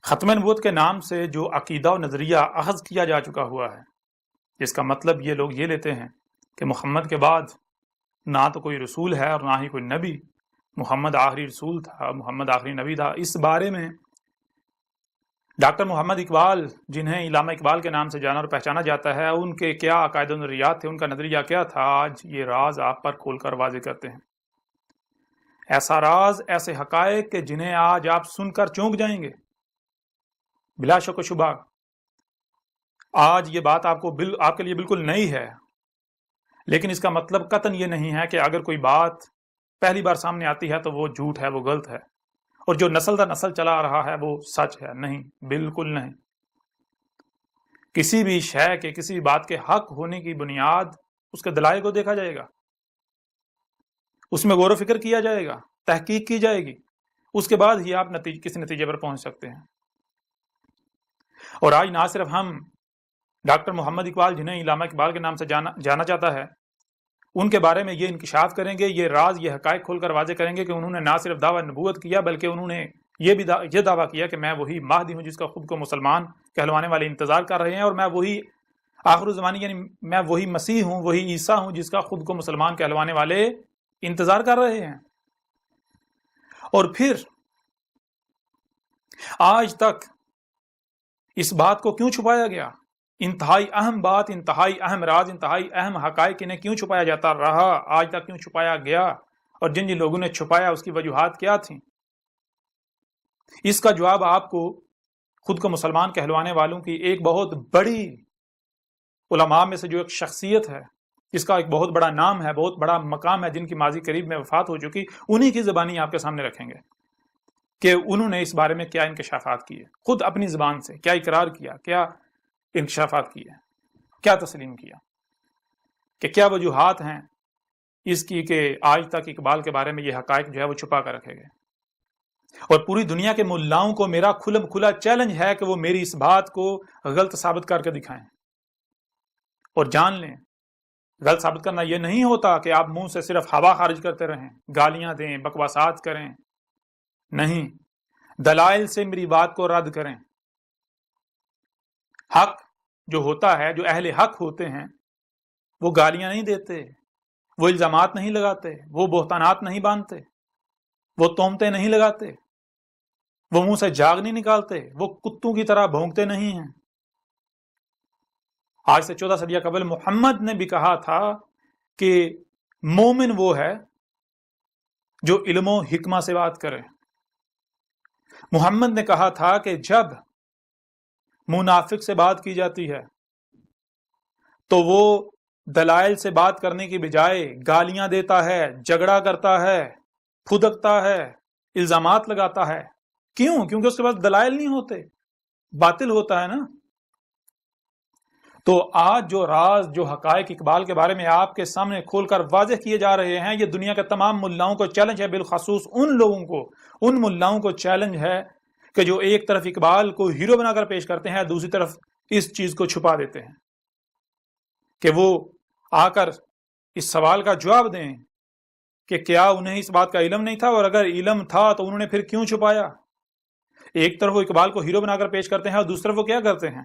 ختم نبوت کے نام سے جو عقیدہ و نظریہ اخذ کیا جا چکا ہوا ہے، جس کا مطلب یہ لوگ یہ لیتے ہیں کہ محمد کے بعد نہ تو کوئی رسول ہے اور نہ ہی کوئی نبی، محمد آخری رسول تھا، محمد آخری نبی تھا۔ اس بارے میں ڈاکٹر محمد اقبال، جنہیں علامہ اقبال کے نام سے جانا اور پہچانا جاتا ہے، ان کے کیا عقائد و نظریات تھے، ان کا نظریہ کیا تھا، آج یہ راز آپ پر کھول کر واضح کرتے ہیں۔ ایسا راز، ایسے حقائق کہ جنہیں آج آپ سن کر چونک جائیں گے۔ بلا شک و شبہ آج یہ بات آپ کے لیے بالکل نئی ہے، لیکن اس کا مطلب قطعاً یہ نہیں ہے کہ اگر کوئی بات پہلی بار سامنے آتی ہے تو وہ جھوٹ ہے، وہ غلط ہے، اور جو نسل در نسل چلا آ رہا ہے وہ سچ ہے۔ نہیں، بالکل نہیں۔ کسی بھی شے کے، کسی بھی بات کے حق ہونے کی بنیاد اس کے دلائل کو دیکھا جائے گا، اس میں غور و فکر کیا جائے گا، تحقیق کی جائے گی، اس کے بعد ہی آپ کسی نتیجے پر پہنچ سکتے ہیں۔ اور آج نہ صرف ہم ڈاکٹر محمد اقبال، جنہیں علامہ اقبال کے نام سے جانا جاتا ہے، ان کے بارے میں یہ انکشاف کریں گے، یہ راز، یہ حقائق کھول کر واضح کریں گے کہ انہوں نے نہ صرف دعویٰ نبوت کیا، بلکہ انہوں نے یہ دعویٰ کیا کہ میں وہی مہدی ہوں جس کا خود کو مسلمان کہلوانے والے انتظار کر رہے ہیں، اور میں وہی آخر الزمانی، یعنی میں وہی مسیح ہوں، وہی عیسیٰ ہوں جس کا خود کو مسلمان کہلوانے والے انتظار کر رہے ہیں۔ اور پھر آج تک اس بات کو کیوں چھپایا گیا؟ انتہائی اہم بات، انتہائی اہم راز، انتہائی اہم حقائق انہیں کیوں چھپایا جاتا رہا؟ آج تک کیوں چھپایا گیا؟ اور جن لوگوں نے چھپایا اس کی وجوہات کیا تھیں؟ اس کا جواب آپ کو خود کو مسلمان کہلوانے والوں کی ایک بہت بڑی علماء میں سے جو ایک شخصیت ہے، جس کا ایک بہت بڑا نام ہے، بہت بڑا مقام ہے، جن کی ماضی قریب میں وفات ہو چکی، انہی کی زبانی آپ کے سامنے رکھیں گے کہ انہوں نے اس بارے میں کیا انکشافات کیے، خود اپنی زبان سے کیا اقرار کیا، کیا انکشافات کیے، کیا تسلیم کیا، کہ کیا وجوہات ہیں اس کی کہ آج تک اقبال کے بارے میں یہ حقائق جو ہے وہ چھپا کر رکھے گئے۔ اور پوری دنیا کے ملاؤں کو میرا کھلا چیلنج ہے کہ وہ میری اس بات کو غلط ثابت کر کے دکھائیں، اور جان لیں غلط ثابت کرنا یہ نہیں ہوتا کہ آپ منہ سے صرف ہوا خارج کرتے رہیں، گالیاں دیں، بکواسات کریں۔ نہیں، دلائل سے میری بات کو رد کریں۔ حق جو ہوتا ہے، جو اہل حق ہوتے ہیں، وہ گالیاں نہیں دیتے، وہ الزامات نہیں لگاتے، وہ بہتانات نہیں باندھتے، وہ تہمتیں نہیں لگاتے، وہ منہ سے جاگ نہیں نکالتے، وہ کتوں کی طرح بھونکتے نہیں ہیں۔ آج سے 14 صدیہ قبل محمد نے بھی کہا تھا کہ مومن وہ ہے جو علم و حکمہ سے بات کرے۔ محمد نے کہا تھا کہ جب منافق سے بات کی جاتی ہے تو وہ دلائل سے بات کرنے کی بجائے گالیاں دیتا ہے، جھگڑا کرتا ہے، پھدکتا ہے، الزامات لگاتا ہے۔ کیوں؟ کیونکہ اس کے پاس دلائل نہیں ہوتے، باطل ہوتا ہے نا۔ تو آج جو راز، جو حقائق اقبال کے بارے میں آپ کے سامنے کھول کر واضح کیے جا رہے ہیں، یہ دنیا کے تمام ملاؤں کو چیلنج ہے، بالخصوص ان لوگوں کو، ان ملاؤں کو چیلنج ہے کہ جو ایک طرف اقبال کو ہیرو بنا کر پیش کرتے ہیں، دوسری طرف اس چیز کو چھپا دیتے ہیں، کہ وہ آ کر اس سوال کا جواب دیں کہ کیا انہیں اس بات کا علم نہیں تھا، اور اگر علم تھا تو انہوں نے پھر کیوں چھپایا؟ ایک طرف وہ اقبال کو ہیرو بنا کر پیش کرتے ہیں، اور دوسری طرف وہ کیا کرتے ہیں؟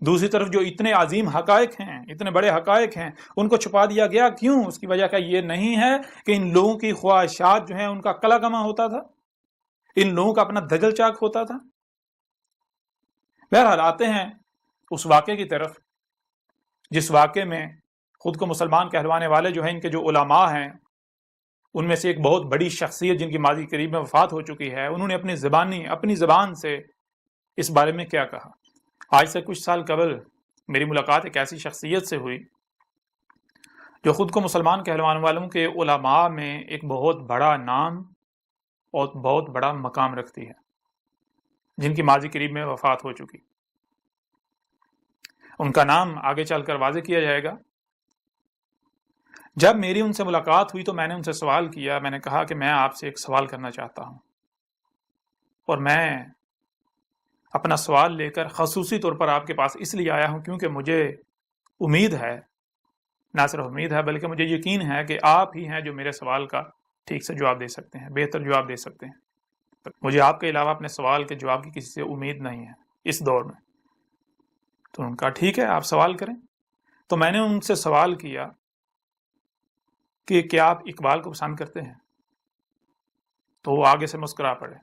دوسری طرف جو اتنے عظیم حقائق ہیں، اتنے بڑے حقائق ہیں، ان کو چھپا دیا گیا۔ کیوں؟ اس کی وجہ کا یہ نہیں ہے کہ ان لوگوں کی خواہشات جو ہیں ان کا کلا کما ہوتا تھا، ان لوگوں کا اپنا دجل چاک ہوتا تھا۔ بہرحال آتے ہیں اس واقعے کی طرف جس واقعے میں خود کو مسلمان کہلوانے والے جو ہیں، ان کے جو علماء ہیں، ان میں سے ایک بہت بڑی شخصیت جن کی ماضی قریب میں وفات ہو چکی ہے، انہوں نے اپنی زبان سے اس بارے میں کیا کہا۔ آج سے کچھ سال قبل میری ملاقات ایک ایسی شخصیت سے ہوئی جو خود کو مسلمان کہلوانے والوں کے علماء میں ایک بہت بڑا نام اور بہت بڑا مقام رکھتی ہے، جن کی ماضی قریب میں وفات ہو چکی۔ ان کا نام آگے چل کر واضح کیا جائے گا۔ جب میری ان سے ملاقات ہوئی تو میں نے ان سے سوال کیا، میں نے کہا کہ میں آپ سے ایک سوال کرنا چاہتا ہوں، اور میں اپنا سوال لے کر خصوصی طور پر آپ کے پاس اس لیے آیا ہوں کیونکہ مجھے امید ہے، نہ صرف امید ہے بلکہ مجھے یقین ہے کہ آپ ہی ہیں جو میرے سوال کا ٹھیک سے جواب دے سکتے ہیں، بہتر جواب دے سکتے ہیں۔ مجھے آپ کے علاوہ اپنے سوال کے جواب کی کسی سے امید نہیں ہے اس دور میں۔ تو ان کا ٹھیک ہے، آپ سوال کریں۔ تو میں نے ان سے سوال کیا کہ کیا آپ اقبال کو پسند کرتے ہیں؟ تو وہ آگے سے مسکرا پڑے،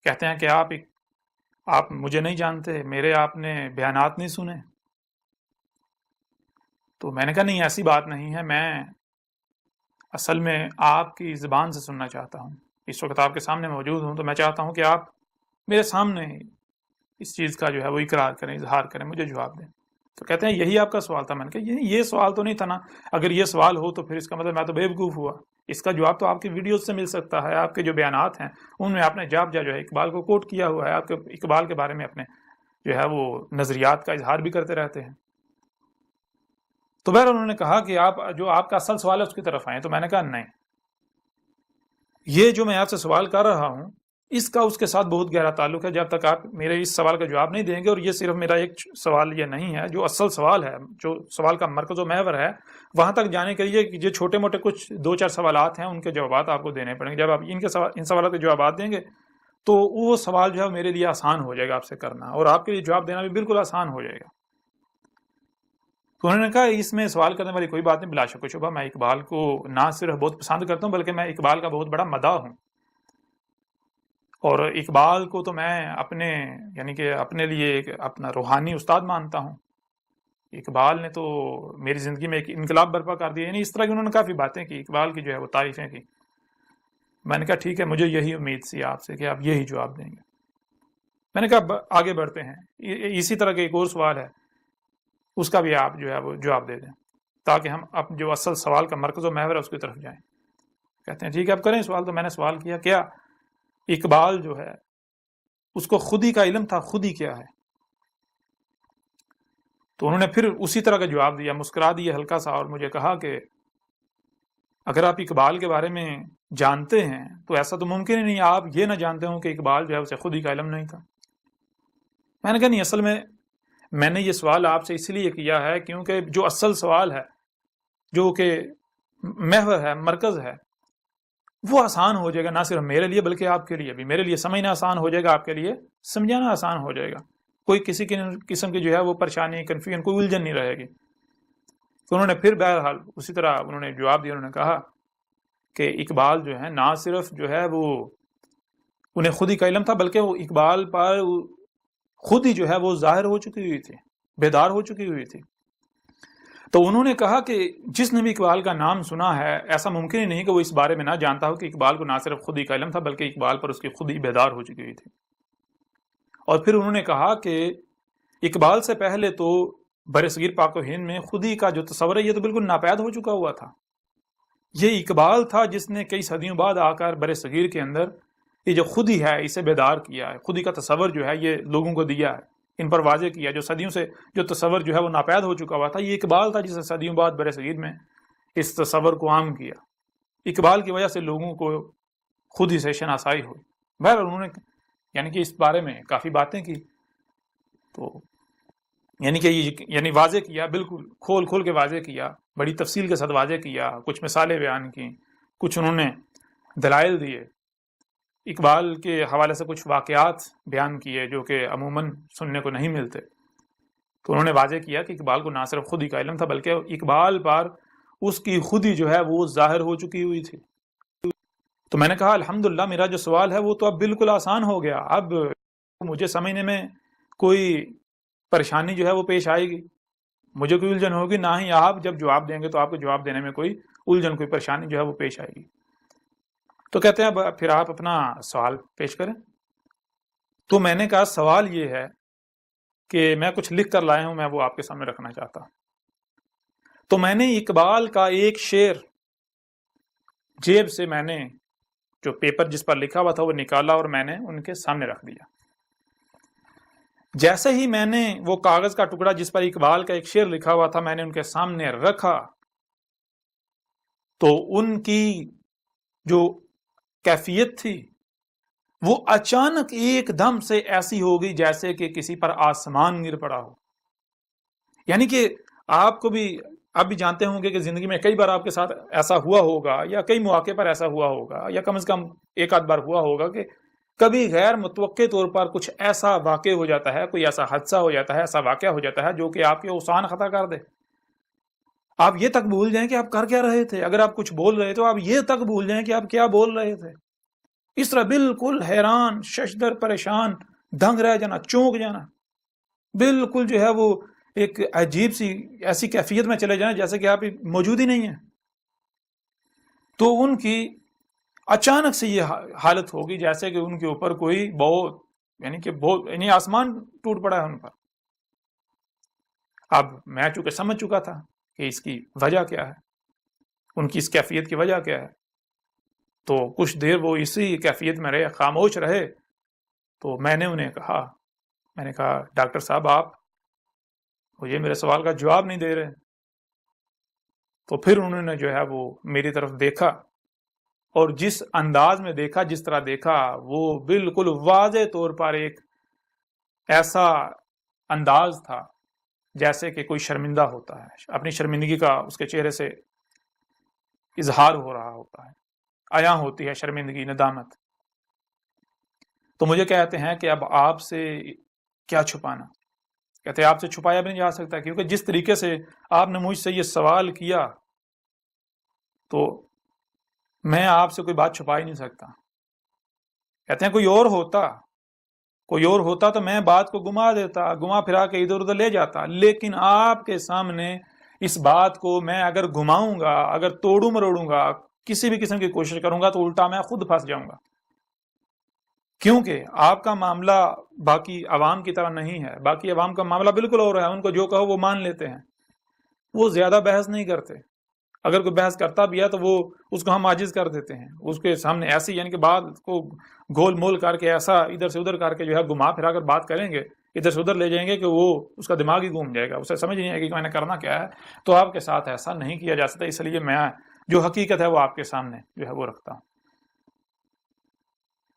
کہتے ہیں کہ آپ مجھے نہیں جانتے، میرے آپ نے بیانات نہیں سنے۔ تو میں نے کہا نہیں، ایسی بات نہیں ہے، میں اصل میں آپ کی زبان سے سننا چاہتا ہوں۔ اس وقت آپ کے سامنے موجود ہوں تو میں چاہتا ہوں کہ آپ میرے سامنے اس چیز کا جو ہے وہ اقرار کریں، اظہار کریں، مجھے جواب دیں۔ تو کہتے ہیں یہی آپ کا سوال تھا۔ میں نے کہا یہ سوال تو نہیں تھا نا، اگر یہ سوال ہو تو پھر اس کا مطلب میں تو بے وقوف ہوا۔ اس کا جواب تو آپ کی ویڈیوز سے مل سکتا ہے، آپ کے جو بیانات ہیں ان میں آپ نے جا جو ہے اقبال کو کوٹ کیا ہوا ہے، آپ کے اقبال کے بارے میں اپنے جو ہے وہ نظریات کا اظہار بھی کرتے رہتے ہیں۔ تو بہرحال انہوں نے کہا کہ آپ کا اصل سوال ہے اس کی طرف آئیں۔ تو میں نے کہا نہیں، یہ جو میں آپ سے سوال کر رہا ہوں اس کا اس کے ساتھ بہت گہرا تعلق ہے۔ جب تک آپ میرے اس سوال کا جواب نہیں دیں گے، اور یہ صرف میرا ایک سوال یہ نہیں ہے، جو اصل سوال ہے، جو سوال کا مرکز و محور ہے، وہاں تک جانے کے لیے یہ چھوٹے موٹے کچھ 2-4 سوالات ہیں، ان کے جوابات آپ کو دینے پڑیں گے۔ جب آپ ان سوالات کے جوابات دیں گے تو وہ سوال جو ہے میرے لیے آسان ہو جائے گا آپ سے کرنا، اور آپ کے لیے جواب دینا بھی بالکل آسان ہو جائے گا۔ تو انہوں نے کہا اس میں سوال کرنے والی کوئی بات نہیں، بلا شک و شبہ میں اقبال کو نہ صرف بہت پسند کرتا ہوں بلکہ میں اقبال کا بہت بڑا مداح ہوں، اور اقبال کو تو میں اپنے لیے ایک اپنا روحانی استاد مانتا ہوں۔ اقبال نے تو میری زندگی میں ایک انقلاب برپا کر دیا، اس طرح کی انہوں نے کافی باتیں کی، اقبال کی جو ہے وہ تعریفیں کی۔ میں نے کہا ٹھیک ہے، مجھے یہی امید سی آپ سے کہ آپ یہی جواب دیں گے۔ میں نے کہا آگے بڑھتے ہیں، اسی طرح کا ایک اور سوال ہے، اس کا بھی آپ جو ہے وہ جواب دے دیں تاکہ ہم اب جو اصل سوال کا مرکز و محور ہے اس کی طرف جائیں۔ کہتے ہیں ٹھیک ہے آپ کریں سوال۔ تو میں نے سوال کیا کیا اقبال جو ہے اس کو خودی کا علم تھا، خودی کیا ہے؟ تو انہوں نے پھر اسی طرح کا جواب دیا، مسکرا دیا ہلکا سا، اور مجھے کہا کہ اگر آپ اقبال کے بارے میں جانتے ہیں تو ایسا تو ممکن ہی نہیں آپ یہ نہ جانتے ہوں کہ اقبال جو ہے اسے خودی کا علم نہیں تھا۔ میں نے کہا نہیں، اصل میں نے یہ سوال آپ سے اس لیے کیا ہے کیونکہ جو اصل سوال ہے، جو کہ محور ہے، مرکز ہے، وہ آسان ہو جائے گا، نہ صرف میرے لیے بلکہ آپ کے لیے بھی۔ میرے لیے سمجھنا آسان ہو جائے گا، آپ کے لیے سمجھانا آسان ہو جائے گا، کوئی کسی قسم کی جو ہے وہ پریشانی، کنفیوژن، کوئی الجھن نہیں رہے گی۔ تو انہوں نے پھر بہرحال اسی طرح انہوں نے جواب دیا، انہوں نے کہا کہ اقبال جو ہے نہ صرف جو ہے وہ انہیں خودی کا علم تھا بلکہ وہ اقبال پر خود ہی جو ہے وہ ظاہر ہو چکی ہوئی تھی، بیدار ہو چکی ہوئی تھی۔ تو انہوں نے کہا کہ جس نے بھی اقبال کا نام سنا ہے ایسا ممکن ہی نہیں کہ وہ اس بارے میں نہ جانتا ہو کہ اقبال کو نہ صرف خودی کا علم تھا بلکہ اقبال پر اس کی خود ہی بیدار ہو چکی ہوئی تھی۔ اور پھر انہوں نے کہا کہ اقبال سے پہلے تو برصغیر پاک و ہند میں خودی کا جو تصور ہے یہ تو بالکل ناپید ہو چکا ہوا تھا۔ یہ اقبال تھا جس نے کئی صدیوں بعد آ کر برصغیر کے اندر یہ جو خودی ہے اسے بیدار کیا ہے، خودی کا تصور جو ہے یہ لوگوں کو دیا ہے، ان پر واضح کیا۔ جو صدیوں سے جو تصور جو ہے وہ ناپید ہو چکا ہوا تھا، یہ اقبال تھا جس نے صدیوں بعد برصغیر میں اس تصور کو عام کیا۔ اقبال کی وجہ سے لوگوں کو خودی سے شناسائی ہوئی۔ بہرحال انہوں نے کہ اس بارے میں کافی باتیں کی، تو واضح کیا، بالکل کھول کے واضح کیا، بڑی تفصیل کے ساتھ واضح کیا، کچھ مثالیں بیان کی، کچھ انہوں نے دلائل دیے، اقبال کے حوالے سے کچھ واقعات بیان کیے جو کہ عموماً سننے کو نہیں ملتے۔ تو انہوں نے واضح کیا کہ اقبال کو نہ صرف خودی کا علم تھا بلکہ اقبال پر اس کی خودی جو ہے وہ ظاہر ہو چکی ہوئی تھی۔ تو میں نے کہا الحمدللہ میرا جو سوال ہے وہ تو اب بالکل آسان ہو گیا، اب مجھے سمجھنے میں کوئی پریشانی جو ہے وہ پیش آئے گی، مجھے کوئی الجھن ہوگی، نہ ہی آپ جب جواب دیں گے تو آپ کو جواب دینے میں کوئی الجھن، کوئی پریشانی جو ہے وہ پیش آئے گی۔ تو کہتے ہیں اب پھر آپ اپنا سوال پیش کریں۔ تو میں نے کہا سوال یہ ہے کہ میں کچھ لکھ کر لایا ہوں، میں وہ آپ کے سامنے رکھنا چاہتا ہوں۔ تو میں نے اقبال کا ایک شعر جیب سے میں نے جو پیپر جس پر لکھا ہوا تھا وہ نکالا اور میں نے ان کے سامنے رکھ دیا۔ جیسے ہی میں نے وہ کاغذ کا ٹکڑا جس پر اقبال کا ایک شعر لکھا ہوا تھا میں نے ان کے سامنے رکھا تو ان کی جو کیفیت تھی وہ اچانک ایک دم سے ایسی ہو گئی جیسے کہ کسی پر آسمان گر پڑا ہو۔ یعنی کہ آپ کو بھی آپ بھی جانتے ہوں گے کہ زندگی میں کئی بار آپ کے ساتھ ایسا ہوا ہوگا، یا کئی مواقع پر ایسا ہوا ہوگا، یا کم از کم ایک آدھ بار ہوا ہوگا کہ کبھی غیر متوقع طور پر کچھ ایسا واقع ہو جاتا ہے، کوئی ایسا حادثہ ہو جاتا ہے، ایسا واقعہ ہو جاتا ہے جو کہ آپ کے اوسان خطا کر دے. آپ یہ تک بھول جائیں کہ آپ کر کیا رہے تھے. اگر آپ کچھ بول رہے تو آپ یہ تک بھول جائیں کہ آپ کیا بول رہے تھے. اس طرح بالکل حیران، ششدر، پریشان، دنگ رہ جانا، چونک جانا، بالکل جو ہے وہ ایک عجیب سی ایسی کیفیت میں چلے جائیں جیسے کہ آپ موجود ہی نہیں ہیں. تو ان کی اچانک سے یہ حالت ہوگی جیسے کہ ان کے اوپر کوئی یعنی آسمان ٹوٹ پڑا ہے ان پر. اب میں چونکہ سمجھ چکا تھا کہ اس کی وجہ کیا ہے، ان کی اس کیفیت کی وجہ کیا ہے، تو کچھ دیر وہ اسی کیفیت میں رہے، خاموش رہے. تو میں نے انہیں کہا، میں نے کہا ڈاکٹر صاحب آپ مجھے میرے سوال کا جواب نہیں دے رہے. تو پھر انہوں نے جو ہے وہ میری طرف دیکھا، اور جس انداز میں دیکھا، جس طرح دیکھا، وہ بالکل واضح طور پر ایک ایسا انداز تھا جیسے کہ کوئی شرمندہ ہوتا ہے، اپنی شرمندگی کا اس کے چہرے سے اظہار ہو رہا ہوتا ہے، عیاں ہوتی ہے شرمندگی، ندامت. تو مجھے کہتے ہیں کہ اب آپ سے کیا چھپانا. کہتے ہیں آپ سے چھپایا بھی نہیں جا سکتا، کیونکہ جس طریقے سے آپ نے مجھ سے یہ سوال کیا تو میں آپ سے کوئی بات چھپا ہی نہیں سکتا. کہتے ہیں کوئی اور ہوتا تو میں بات کو گما پھرا کے ادھر ادھر لے جاتا، لیکن آپ کے سامنے اس بات کو میں اگر گھماؤں گا، اگر توڑوں مروڑوں گا، کسی بھی قسم کی کوشش کروں گا تو الٹا میں خود پھنس جاؤں گا. کیونکہ آپ کا معاملہ باقی عوام کی طرح نہیں ہے. باقی عوام کا معاملہ بالکل اور ہے، ان کو جو کہو وہ مان لیتے ہیں، وہ زیادہ بحث نہیں کرتے. اگر کوئی بحث کرتا بھی ہے تو وہ اس کو ہم عاجز کر دیتے ہیں، اس کے سامنے ایسی یعنی کہ بات کو گول مول کر کے ایسا ادھر سے ادھر کر کے جو ہے گھما پھرا کر بات کریں گے، ادھر سے ادھر لے جائیں گے کہ وہ اس کا دماغ ہی گھوم جائے گا، اسے سمجھ نہیں آئے گی کہ میں نے کرنا کیا ہے. تو آپ کے ساتھ ایسا نہیں کیا جا سکتا، اس لیے میں جو حقیقت ہے وہ آپ کے سامنے جو ہے وہ رکھتا ہوں.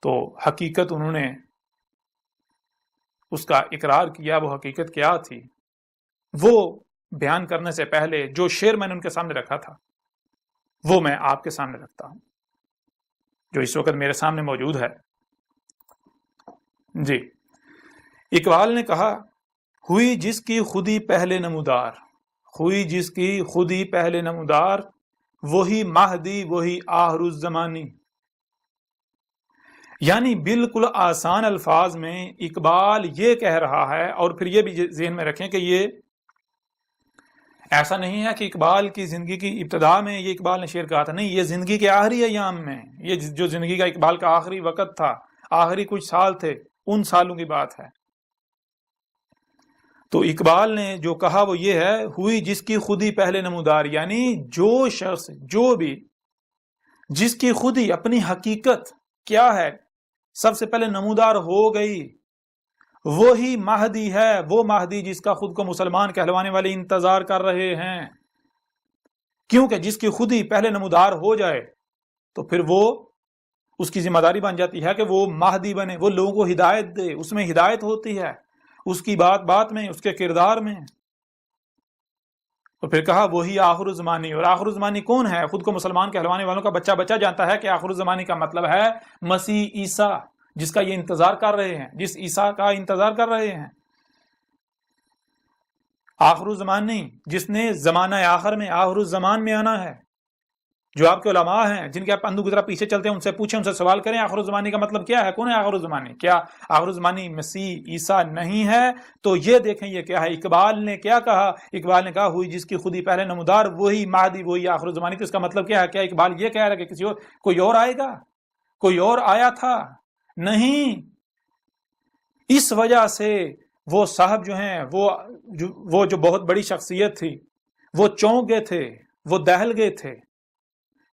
تو حقیقت انہوں نے اس کا اقرار کیا. وہ حقیقت کیا تھی وہ بیان کرنے سے پہلے جو شعر میں نے ان کے سامنے رکھا تھا وہ میں آپ کے سامنے رکھتا ہوں، جو اس وقت میرے سامنے موجود ہے. جی، اقبال نے کہا، ہوئی جس کی خودی پہلے نمودار، ہوئی جس کی خودی پہلے نمودار، وہی مہدی وہی آخر الزمانی. یعنی بالکل آسان الفاظ میں اقبال یہ کہہ رہا ہے، اور پھر یہ بھی ذہن میں رکھیں کہ یہ ایسا نہیں ہے کہ اقبال کی زندگی کی ابتدا میں یہ اقبال نے شعر کہا تھا، نہیں، یہ زندگی کے آخری ایام میں، یہ جو زندگی کا اقبال کا آخری وقت تھا، آخری کچھ سال تھے، ان سالوں کی بات ہے. تو اقبال نے جو کہا وہ یہ ہے، ہوئی جس کی خودی پہلے نمودار، یعنی جو شخص، جو بھی جس کی خودی اپنی حقیقت کیا ہے سب سے پہلے نمودار ہو گئی، وہی مہدی ہے، وہ مہدی جس کا خود کو مسلمان کہلوانے والے انتظار کر رہے ہیں. کیونکہ جس کی خودی پہلے نمودار ہو جائے تو پھر وہ اس کی ذمہ داری بن جاتی ہے کہ وہ مہدی بنے، وہ لوگوں کو ہدایت دے. اس میں ہدایت ہوتی ہے، اس کی بات میں، اس کے کردار میں. تو پھر کہا وہی آخر الزمانی. اور آخر الزمانی کون ہے؟ خود کو مسلمان کہلوانے والوں کا بچہ جانتا ہے کہ آخر الزمانی کا مطلب ہے مسیح عیسیٰ، جس کا یہ انتظار کر رہے ہیں، جس عیسیٰ کا انتظار کر رہے ہیں. آخر الزمانی جس نے زمانہ آخر میں، آخر الزمان میں آنا ہے. جو آپ کے علماء ہیں جن کے آپ اندھو کی طرح پیچھے چلتے ہیں، ان سے پوچھیں، ان سے سوال کریں آخر الزمانی کا مطلب کیا ہے، کون ہے آخر الزمانی؟ کیا آخر الزمانی مسیح عیسیٰ نہیں ہے؟ تو یہ دیکھیں یہ کیا ہے. اقبال نے کیا کہا؟ اقبال نے کہا ہوئی جس کی خودی پہلے نمودار، وہی مہدی وہی آخر الزمانی. تو اس کا مطلب کیا ہے؟ کیا اقبال یہ کہہ رہا ہے کہ کوئی اور آئے گا؟ کوئی اور آیا تھا؟ نہیں. اس وجہ سے وہ صاحب جو ہیں، وہ جو بہت بڑی شخصیت تھی، وہ چونک گئے تھے، وہ دہل گئے تھے.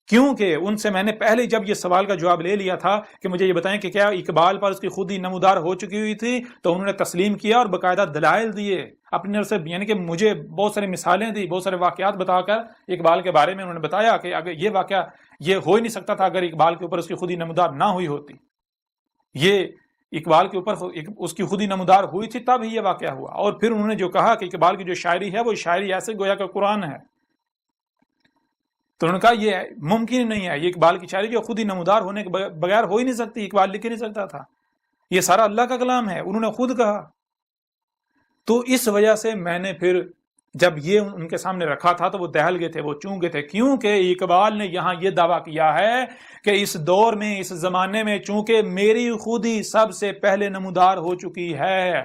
کیونکہ ان سے میں نے پہلے جب یہ سوال کا جواب لے لیا تھا کہ مجھے یہ بتائیں کہ کیا اقبال پر اس کی خودی نمودار ہو چکی ہوئی تھی، تو انہوں نے تسلیم کیا اور باقاعدہ دلائل دیے اپنی طرف سے. یعنی کہ مجھے بہت ساری مثالیں دی، بہت سارے واقعات بتا کر اقبال کے بارے میں انہوں نے بتایا کہ اگر یہ واقعہ یہ ہو ہی نہیں سکتا تھا اگر اقبال کے اوپر اس کی خودی نمودار نہ ہوئی ہوتی. یہ اقبال کے اوپر اس کی خودی نمودار ہوئی تھی تب ہی یہ واقعہ ہوا. اور پھر انہوں نے جو کہا کہ اقبال کی جو شاعری ہے وہ شاعری ایسے گویا کہ قرآن ہے، تو انہوں نے کہا یہ ممکن نہیں ہے، یہ اقبال کی شاعری جو خود ہی نمودار ہونے کے بغیر ہو ہی نہیں سکتی، اقبال لکھ ہی نہیں سکتا تھا، یہ سارا اللہ کا کلام ہے، انہوں نے خود کہا۔ تو اس وجہ سے میں نے پھر جب یہ ان کے سامنے رکھا تھا تو وہ دہل گئے تھے، وہ چونک گئے تھے، کیونکہ اقبال نے یہاں یہ دعویٰ کیا ہے کہ اس دور میں، اس زمانے میں چونکہ میری خود ہی سب سے پہلے نمودار ہو چکی ہے،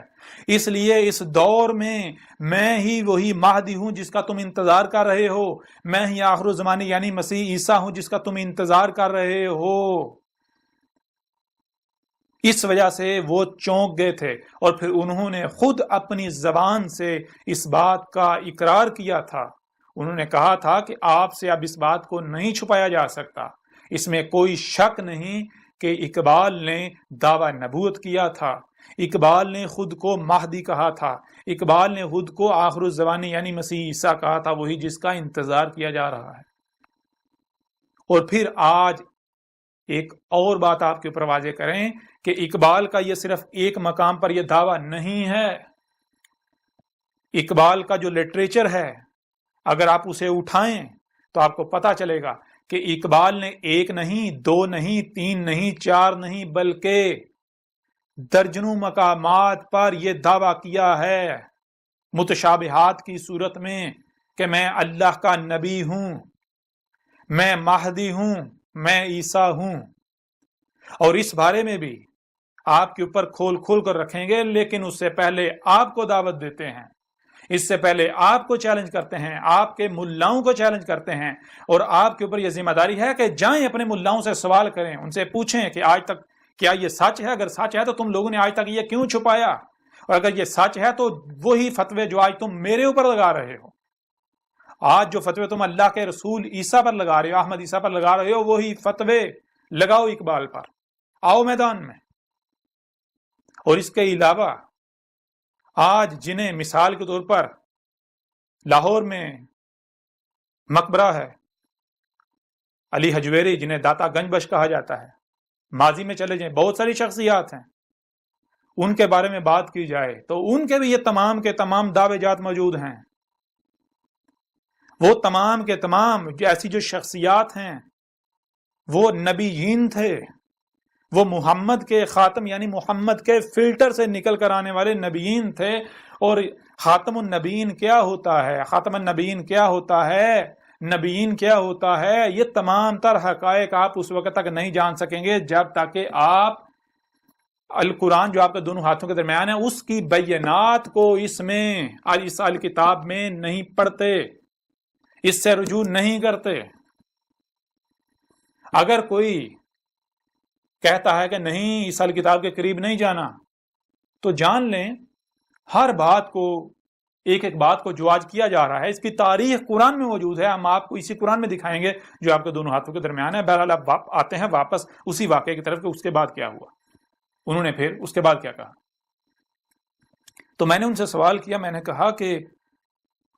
اس لیے اس دور میں ہی وہی مہدی ہوں جس کا تم انتظار کر رہے ہو، میں ہی آخر الزمانے یعنی مسیح عیسیٰ ہوں جس کا تم انتظار کر رہے ہو۔ اس وجہ سے وہ چونک گئے تھے، اور پھر انہوں نے خود اپنی زبان سے اس بات کا اقرار کیا تھا، انہوں نے کہا تھا کہ آپ سے اب اس بات کو نہیں چھپایا جا سکتا، اس میں کوئی شک نہیں کہ اقبال نے دعویٰ نبوت کیا تھا، اقبال نے خود کو مہدی کہا تھا، اقبال نے خود کو آخر الزمانے یعنی مسیح عیسیٰ کہا تھا، وہی جس کا انتظار کیا جا رہا ہے۔ اور پھر آج ایک اور بات آپ کے اوپر واضح کریں کہ اقبال کا یہ صرف ایک مقام پر یہ دعویٰ نہیں ہے، اقبال کا جو لٹریچر ہے اگر آپ اسے اٹھائیں تو آپ کو پتا چلے گا کہ اقبال نے ایک نہیں، دو نہیں، تین نہیں، چار نہیں، بلکہ درجنوں مقامات پر یہ دعویٰ کیا ہے متشابہات کی صورت میں کہ میں اللہ کا نبی ہوں، میں مہدی ہوں، میں عیسیٰ ہوں۔ اور اس بارے میں بھی آپ کے اوپر کھول کر رکھیں گے، لیکن اس سے پہلے آپ کو دعوت دیتے ہیں، اس سے پہلے آپ کو چیلنج کرتے ہیں، آپ کے ملاؤں کو چیلنج کرتے ہیں، اور آپ کے اوپر یہ ذمہ داری ہے کہ جائیں اپنے ملاؤں سے سوال کریں، ان سے پوچھیں کہ آج تک کیا یہ سچ ہے؟ اگر سچ ہے تو تم لوگوں نے آج تک یہ کیوں چھپایا؟ اور اگر یہ سچ ہے تو وہی فتوے جو آج تم میرے اوپر لگا رہے ہو، آج جو فتوے تم اللہ کے رسول عیسیٰ پر لگا رہے ہو، احمد عیسیٰ پر لگا رہے ہو، وہی فتوے لگاؤ اقبال پر، آؤ میدان میں۔ اور اس کے علاوہ آج جنہیں مثال کے طور پر لاہور میں مقبرہ ہے علی حجویری، جنہیں داتا گنج بخش کہا جاتا ہے، ماضی میں چلے جائیں، بہت ساری شخصیات ہیں، ان کے بارے میں بات کی جائے تو ان کے بھی یہ تمام کے تمام دعوے جات موجود ہیں۔ وہ تمام کے تمام ایسی جو شخصیات ہیں وہ نبیین تھے، وہ محمد کے خاتم یعنی محمد کے فلٹر سے نکل کر آنے والے نبیین تھے۔ اور خاتم النبیین کیا ہوتا ہے، خاتم النبیین کیا ہوتا ہے، نبیین کیا ہوتا ہے، یہ تمام تر حقائق آپ اس وقت تک نہیں جان سکیں گے جب تک کہ آپ القرآن جو آپ کے دونوں ہاتھوں کے درمیان ہے اس کی بینات کو اس کتاب میں نہیں پڑھتے، اس سے رجوع نہیں کرتے۔ اگر کوئی کہتا ہے کہ نہیں اس کتاب کے قریب نہیں جانا، تو جان لیں ہر بات کو، ایک ایک بات کو جو آج کیا جا رہا ہے اس کی تاریخ قرآن میں موجود ہے، ہم آپ کو اسی قرآن میں دکھائیں گے جو آپ کے دونوں ہاتھوں کے درمیان ہے۔ بہرحال آپ آتے ہیں واپس اسی واقعے کی طرف کہ اس کے بعد کیا ہوا، انہوں نے پھر اس کے بعد کیا کہا۔ تو میں نے ان سے سوال کیا، میں نے کہا کہ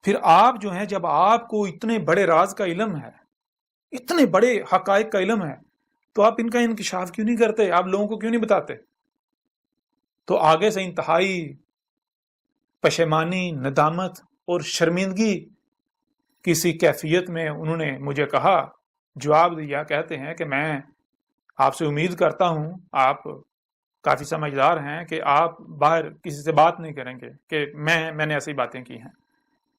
پھر آپ جو ہیں، جب آپ کو اتنے بڑے راز کا علم ہے، اتنے بڑے حقائق کا علم ہے، تو آپ ان کا انکشاف کیوں نہیں کرتے، آپ لوگوں کو کیوں نہیں بتاتے؟ تو آگے سے انتہائی پشیمانی، ندامت اور شرمندگی کسی کیفیت میں انہوں نے مجھے کہا، جواب دیا، کہتے ہیں کہ میں آپ سے امید کرتا ہوں، آپ کافی سمجھدار ہیں کہ آپ باہر کسی سے بات نہیں کریں گے کہ میں نے ایسی باتیں کی ہیں۔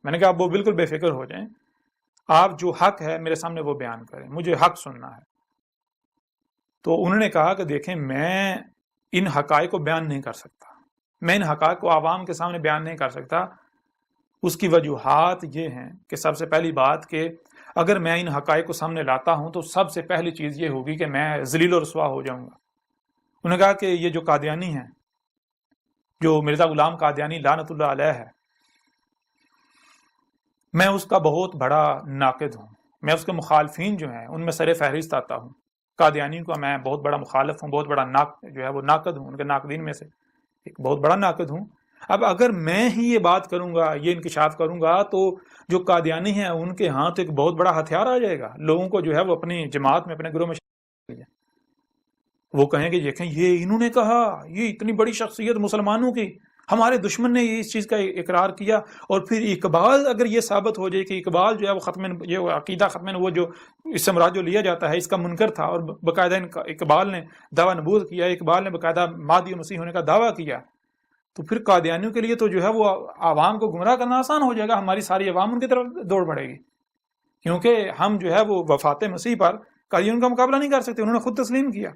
میں نے کہا آپ وہ بالکل بے فکر ہو جائیں، آپ جو حق ہے میرے سامنے وہ بیان کریں، مجھے حق سننا ہے۔ تو انہوں نے کہا کہ دیکھیں میں ان حقائق کو بیان نہیں کر سکتا، میں ان حقائق کو عوام کے سامنے بیان نہیں کر سکتا۔ اس کی وجوہات یہ ہیں کہ سب سے پہلی بات کہ اگر میں ان حقائق کو سامنے لاتا ہوں تو سب سے پہلی چیز یہ ہوگی کہ میں ذلیل و رسوا ہو جاؤں گا۔ انہوں نے کہا کہ یہ جو قادیانی ہیں، جو مرزا غلام قادیانی لعنت اللہ علیہ ہے، میں اس کا بہت بڑا ناقد ہوں، میں اس کے مخالفین جو ہیں ان میں سر فہرست آتا ہوں، قادیانی کا میں بہت بڑا مخالف ہوں، بہت بڑا ناقد ہوں، ان کے ناقدین میں سے ایک بہت بڑا ناقد ہوں۔ اب اگر میں ہی یہ بات کروں گا، یہ انکشاف کروں گا، تو جو قادیانی ہیں ان کے ہاں تو ایک بہت بڑا ہتھیار آ جائے گا، لوگوں کو جو ہے وہ اپنی جماعت میں، اپنے گروہ میں وہ کہیں گے دیکھیں یہ انہوں نے کہا، یہ اتنی بڑی شخصیت مسلمانوں کی، ہمارے دشمن نے اس چیز کا اقرار کیا، اور پھر اقبال اگر یہ ثابت ہو جائے کہ اقبال جو ہے وہ یہ عقیدہ ختم وہ جو اس سے مراد جو لیا جاتا ہے اس کا منکر تھا، اور باقاعدہ اقبال نے دعویٰ نبوت کیا، اقبال نے باقاعدہ مہدی مسیح ہونے کا دعویٰ کیا، تو پھر قادیانیوں کے لیے تو جو ہے وہ عوام کو گمراہ کرنا آسان ہو جائے گا، ہماری ساری عوام ان کی طرف دوڑ پڑے گی، کیونکہ ہم جو ہے وہ وفات مسیح پر قادیانیوں کا مقابلہ نہیں کر سکتے، انہوں نے خود تسلیم کیا۔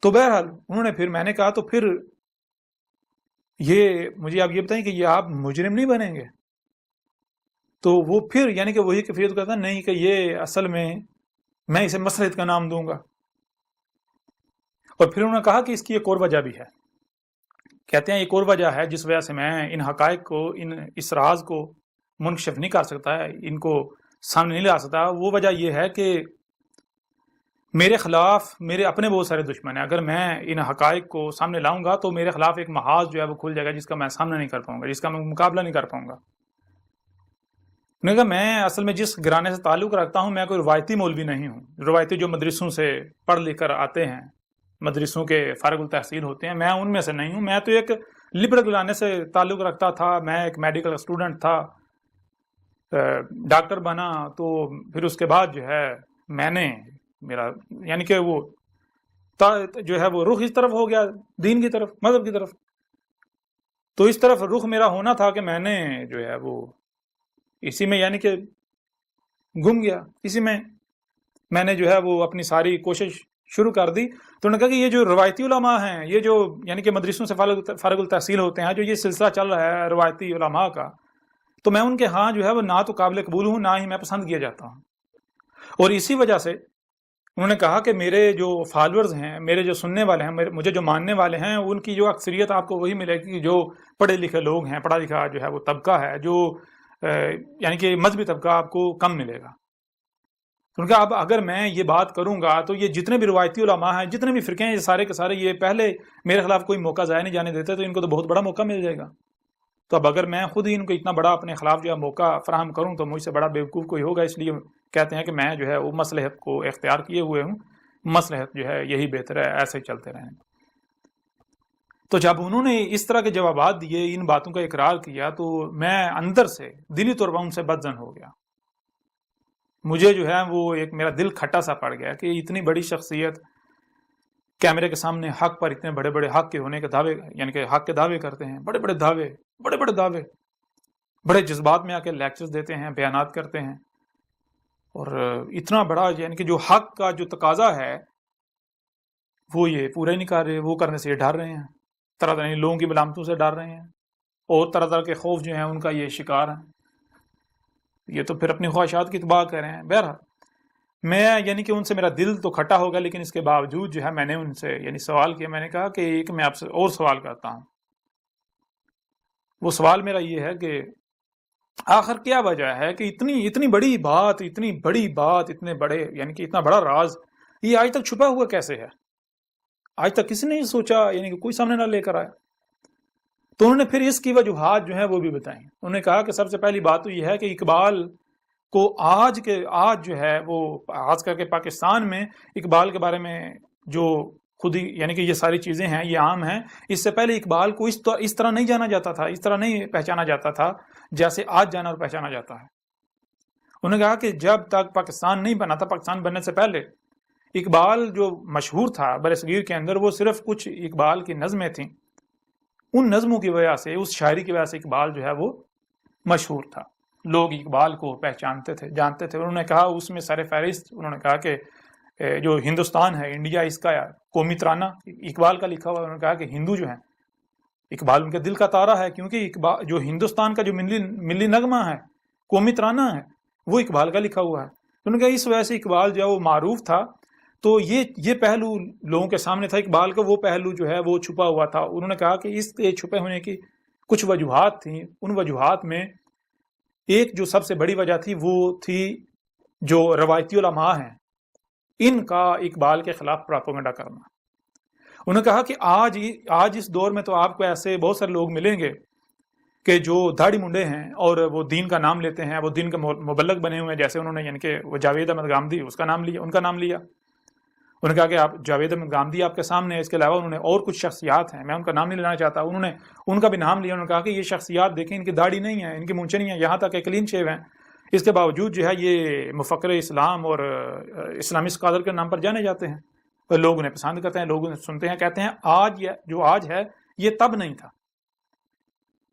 تو بہرحال انہوں نے پھر میں نے کہا تو پھر یہ مجھے آپ یہ بتائیں کہ یہ آپ مجرم نہیں بنیں گے؟ تو وہ پھر یعنی کہ وہی کیفیت کہتا نہیں کہ یہ اصل میں اسے مصلحت کا نام دوں گا، اور پھر انہوں نے کہا کہ اس کی ایک اور وجہ بھی ہے، کہتے ہیں ایک اور وجہ ہے جس وجہ سے میں ان حقائق کو اس راز کو منکشف نہیں کر سکتا ہے، ان کو سامنے نہیں لا سکتا، وہ وجہ یہ ہے کہ میرے خلاف میرے اپنے بہت سارے دشمن ہیں، اگر میں ان حقائق کو سامنے لاؤں گا تو میرے خلاف ایک محاذ جو ہے وہ کھل جائے گا جس کا میں سامنا نہیں کر پاؤں گا، جس کا میں مقابلہ نہیں کر پاؤں گا۔ میں کہا میں اصل میں جس گھرانے سے تعلق رکھتا ہوں میں کوئی روایتی مولوی نہیں ہوں، روایتی جو مدرسوں سے پڑھ لکھ کر آتے ہیں، مدرسوں کے فارغ التحصیل ہوتے ہیں، میں ان میں سے نہیں ہوں، میں تو ایک لبرل گھرانے سے تعلق رکھتا تھا، میں ایک میڈیکل اسٹوڈنٹ تھا، ڈاکٹر بنا، تو پھر اس کے بعد جو ہے میں نے میرا یعنی کہ وہ جو ہے وہ رخ اس طرف ہو گیا، دین کی طرف، مذہب کی طرف، تو اس طرف رخ میرا ہونا تھا کہ میں نے جو ہے وہ اسی میں یعنی کہ گم گیا، اسی میں نے جو ہے وہ اپنی ساری کوشش شروع کر دی۔ تو انہوں نے کہا کہ یہ جو روایتی علماء ہیں، یہ جو یعنی کہ مدرسوں سے فارغ التحصیل ہوتے ہیں، جو یہ سلسلہ چل رہا ہے روایتی علماء کا، تو میں ان کے ہاں جو ہے وہ نہ تو قابل قبول ہوں، نہ ہی میں پسند کیا جاتا ہوں، اور اسی وجہ سے انہوں نے کہا کہ میرے جو فالورز ہیں، میرے جو سننے والے ہیں، مجھے جو ماننے والے ہیں، ان کی جو اکثریت آپ کو وہی ملے گی جو پڑھے لکھے لوگ ہیں، پڑھا لکھا جو ہے وہ طبقہ ہے، جو یعنی کہ مذہبی طبقہ آپ کو کم ملے گا۔ کیونکہ اب اگر میں یہ بات کروں گا تو یہ جتنے بھی روایتی علماء ہیں، جتنے بھی فرقے ہیں، یہ سارے کے سارے یہ پہلے میرے خلاف کوئی موقع ضائع نہیں جانے دیتے، تو ان کو تو بہت بڑا موقع مل جائے گا۔ تو اب اگر میں خود ہی ان کو اتنا بڑا اپنے خلاف جو ہے موقع فراہم کروں تو مجھ سے بڑا بیوقوف کوئی ہوگا، اس لیے کہتے ہیں کہ میں جو ہے وہ مصلحت کو اختیار کیے ہوئے ہوں، مصلحت جو ہے یہی بہتر ہے، ایسے ہی چلتے رہیں۔ تو جب انہوں نے اس طرح کے جوابات دیے، ان باتوں کا اقرار کیا، تو میں اندر سے دلی طور پر ان سے بدظن ہو گیا، مجھے جو ہے وہ ایک میرا دل کھٹا سا پڑ گیا کہ اتنی بڑی شخصیت کیمرے کے سامنے حق پر اتنے بڑے بڑے حق کے ہونے کے دعوے، یعنی کہ حق کے دعوے کرتے ہیں، بڑے بڑے دعوے، بڑے جذبات میں آ کے لیکچرز دیتے ہیں، بیانات کرتے ہیں، اور اتنا بڑا یعنی کہ جو حق کا جو تقاضا ہے وہ یہ پورا ہی نہیں کر رہے، وہ کرنے سے یہ ڈر رہے ہیں، طرح طرح لوگوں کی ملامتوں سے ڈر رہے ہیں، اور طرح طرح کے خوف جو ہیں ان کا یہ شکار ہیں، یہ تو پھر اپنی خواہشات کی تباہ کر رہے ہیں۔ بہرحال میں یعنی کہ ان سے میرا دل تو کھٹا ہوگا، لیکن اس کے باوجود جو ہے میں نے ان سے یعنی سوال کیا، میں نے کہا کہ ایک میں آپ سے اور سوال کرتا ہوں۔ وہ سوال میرا یہ ہے کہ آخر کیا وجہ ہے کہ اتنی بڑی بات، اتنے بڑے یعنی کہ اتنا بڑا راز یہ آج تک چھپا ہوا کیسے ہے؟ آج تک کسی نے نہیں سوچا، یعنی کہ کوئی سامنے نہ لے کر آیا۔ تو انہوں نے پھر اس کی وجوہات جو ہیں وہ بھی بتائیں۔ انہوں نے کہا کہ سب سے پہلی بات تو یہ ہے کہ اقبال کو آج جو ہے وہ خاص کر کے پاکستان میں اقبال کے بارے میں جو خود ہی یعنی کہ یہ ساری چیزیں ہیں یہ عام ہیں، اس سے پہلے اقبال کو اس طرح نہیں جانا جاتا تھا، اس طرح نہیں پہچانا جاتا تھا جیسے آج جانا اور پہچانا جاتا ہے۔ انہوں نے کہا کہ جب تک پاکستان نہیں بنا تھا، پاکستان بننے سے پہلے اقبال جو مشہور تھا برصغیر کے اندر، وہ صرف کچھ اقبال کی نظمیں تھیں، ان نظموں کی وجہ سے، اس شاعری کی وجہ سے اقبال جو ہے وہ مشہور تھا، لوگ اقبال کو پہچانتے تھے، جانتے تھے۔ انہوں نے کہا اس میں سر فہرست انہوں نے کہا کہ جو ہندوستان ہے، انڈیا، اس کا قومی ترانہ اقبال کا لکھا ہوا ہے۔ انہوں نے کہا کہ ہندو جو ہیں، اقبال ان کے دل کا تارا ہے، کیونکہ اقبال جو ہندوستان کا جو ملی نغمہ ہے، قومی ترانہ ہے، وہ اقبال کا لکھا ہوا ہے۔ انہوں نے کہا اس وجہ سے اقبال جو ہے وہ معروف تھا۔ تو یہ پہلو لوگوں کے سامنے تھا، اقبال کا وہ پہلو جو ہے وہ چھپا ہوا تھا۔ انہوں نے کہا کہ اس کے چھپے ہونے کی کچھ وجوہات تھیں، ان وجوہات میں ایک جو سب سے بڑی وجہ تھی وہ تھی جو روایتی علماء ہیں، ان کا اقبال کے خلاف پراپیگنڈا کرنا۔ انہوں نے کہا کہ آج اس دور میں تو آپ کو ایسے بہت سارے لوگ ملیں گے کہ جو داڑھی منڈے ہیں اور وہ دین کا نام لیتے ہیں، وہ دین کا مبلغ بنے ہوئے ہیں، جیسے انہوں نے یعنی کہ وہ جاوید احمد گامدی ان کا نام لیا۔ انہوں نے کہا کہ آپ جاوید احمد گامدی آپ کے سامنے ہے، اس کے علاوہ انہوں نے اور کچھ شخصیات ہیں، میں ان کا نام نہیں لینا چاہتا، انہوں نے ان کا بھی نام لیا، انہوں نے کہا کہ یہ شخصیات دیکھیں ان کی داڑھی نہیں ہے، ان کی مونچھیں نہیں ہیں، یہاں تک کہ کلین شیو ہیں، اس کے باوجود جو ہے یہ مفکر اسلام اور اسلامی اسکالر کے نام پر جانے جاتے ہیں، اور لوگ انہیں پسند کرتے ہیں، لوگ انہیں سنتے ہیں، کہتے ہیں آج جو آج ہے یہ تب نہیں تھا۔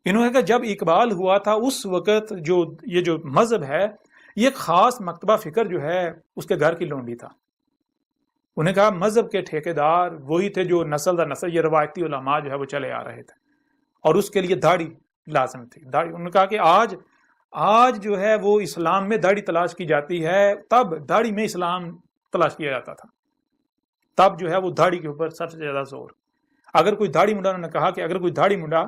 انہوں نے کہا جب اقبال ہوا تھا اس وقت یہ جو مذہب ہے یہ ایک خاص مکتبہ فکر جو ہے اس کے گھر کی لونڈی تھا۔ انہیں کہا مذہب کے ٹھیکیدار وہی تھے جو نسل در نسل یہ روایتی علماء جو ہے وہ چلے آ رہے تھے، اور اس کے لیے داڑھی لازم تھی۔ داڑھی، انہوں نے کہا کہ آج جو ہے وہ اسلام میں داڑھی تلاش کی جاتی ہے، تب داڑھی میں اسلام تلاش کیا جاتا تھا، تب جو ہے وہ داڑھی کے اوپر سب سے زیادہ زور۔ اگر کوئی داڑھی منڈا، انہوں نے کہا کہ اگر کوئی داڑھی منڈا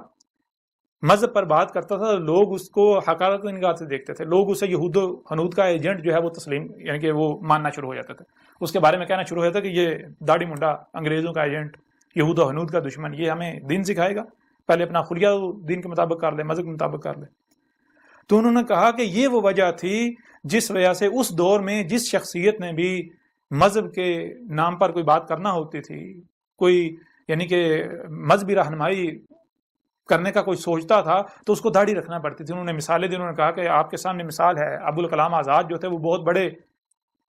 مذہب پر بات کرتا تھا تو لوگ اس کو حقارت کی نگاہ سے دیکھتے تھے، لوگ اسے یہود و حنود کا ایجنٹ جو ہے وہ تسلیم، یعنی کہ وہ ماننا شروع ہو جاتے تھے، اس کے بارے میں کہنا شروع ہو جاتا کہ یہ داڑھی منڈا انگریزوں کا ایجنٹ، یہود و حنود کا دشمن، یہ ہمیں دین سکھائے گا، پہلے اپنا خلیہ دین کے مطابق کر لے، مذہب کے مطابق کر لے۔ تو انہوں نے کہا کہ یہ وہ وجہ تھی جس وجہ سے اس دور میں جس شخصیت نے بھی مذہب کے نام پر کوئی بات کرنا ہوتی تھی، کوئی یعنی کہ مذہبی رہنمائی کرنے کا کوئی سوچتا تھا تو اس کو داڑھی رکھنا پڑتی تھی۔ انہوں نے مثالیں دی، انہوں نے کہا کہ آپ کے سامنے مثال ہے ابوالکلام آزاد جو تھے، وہ بہت بڑے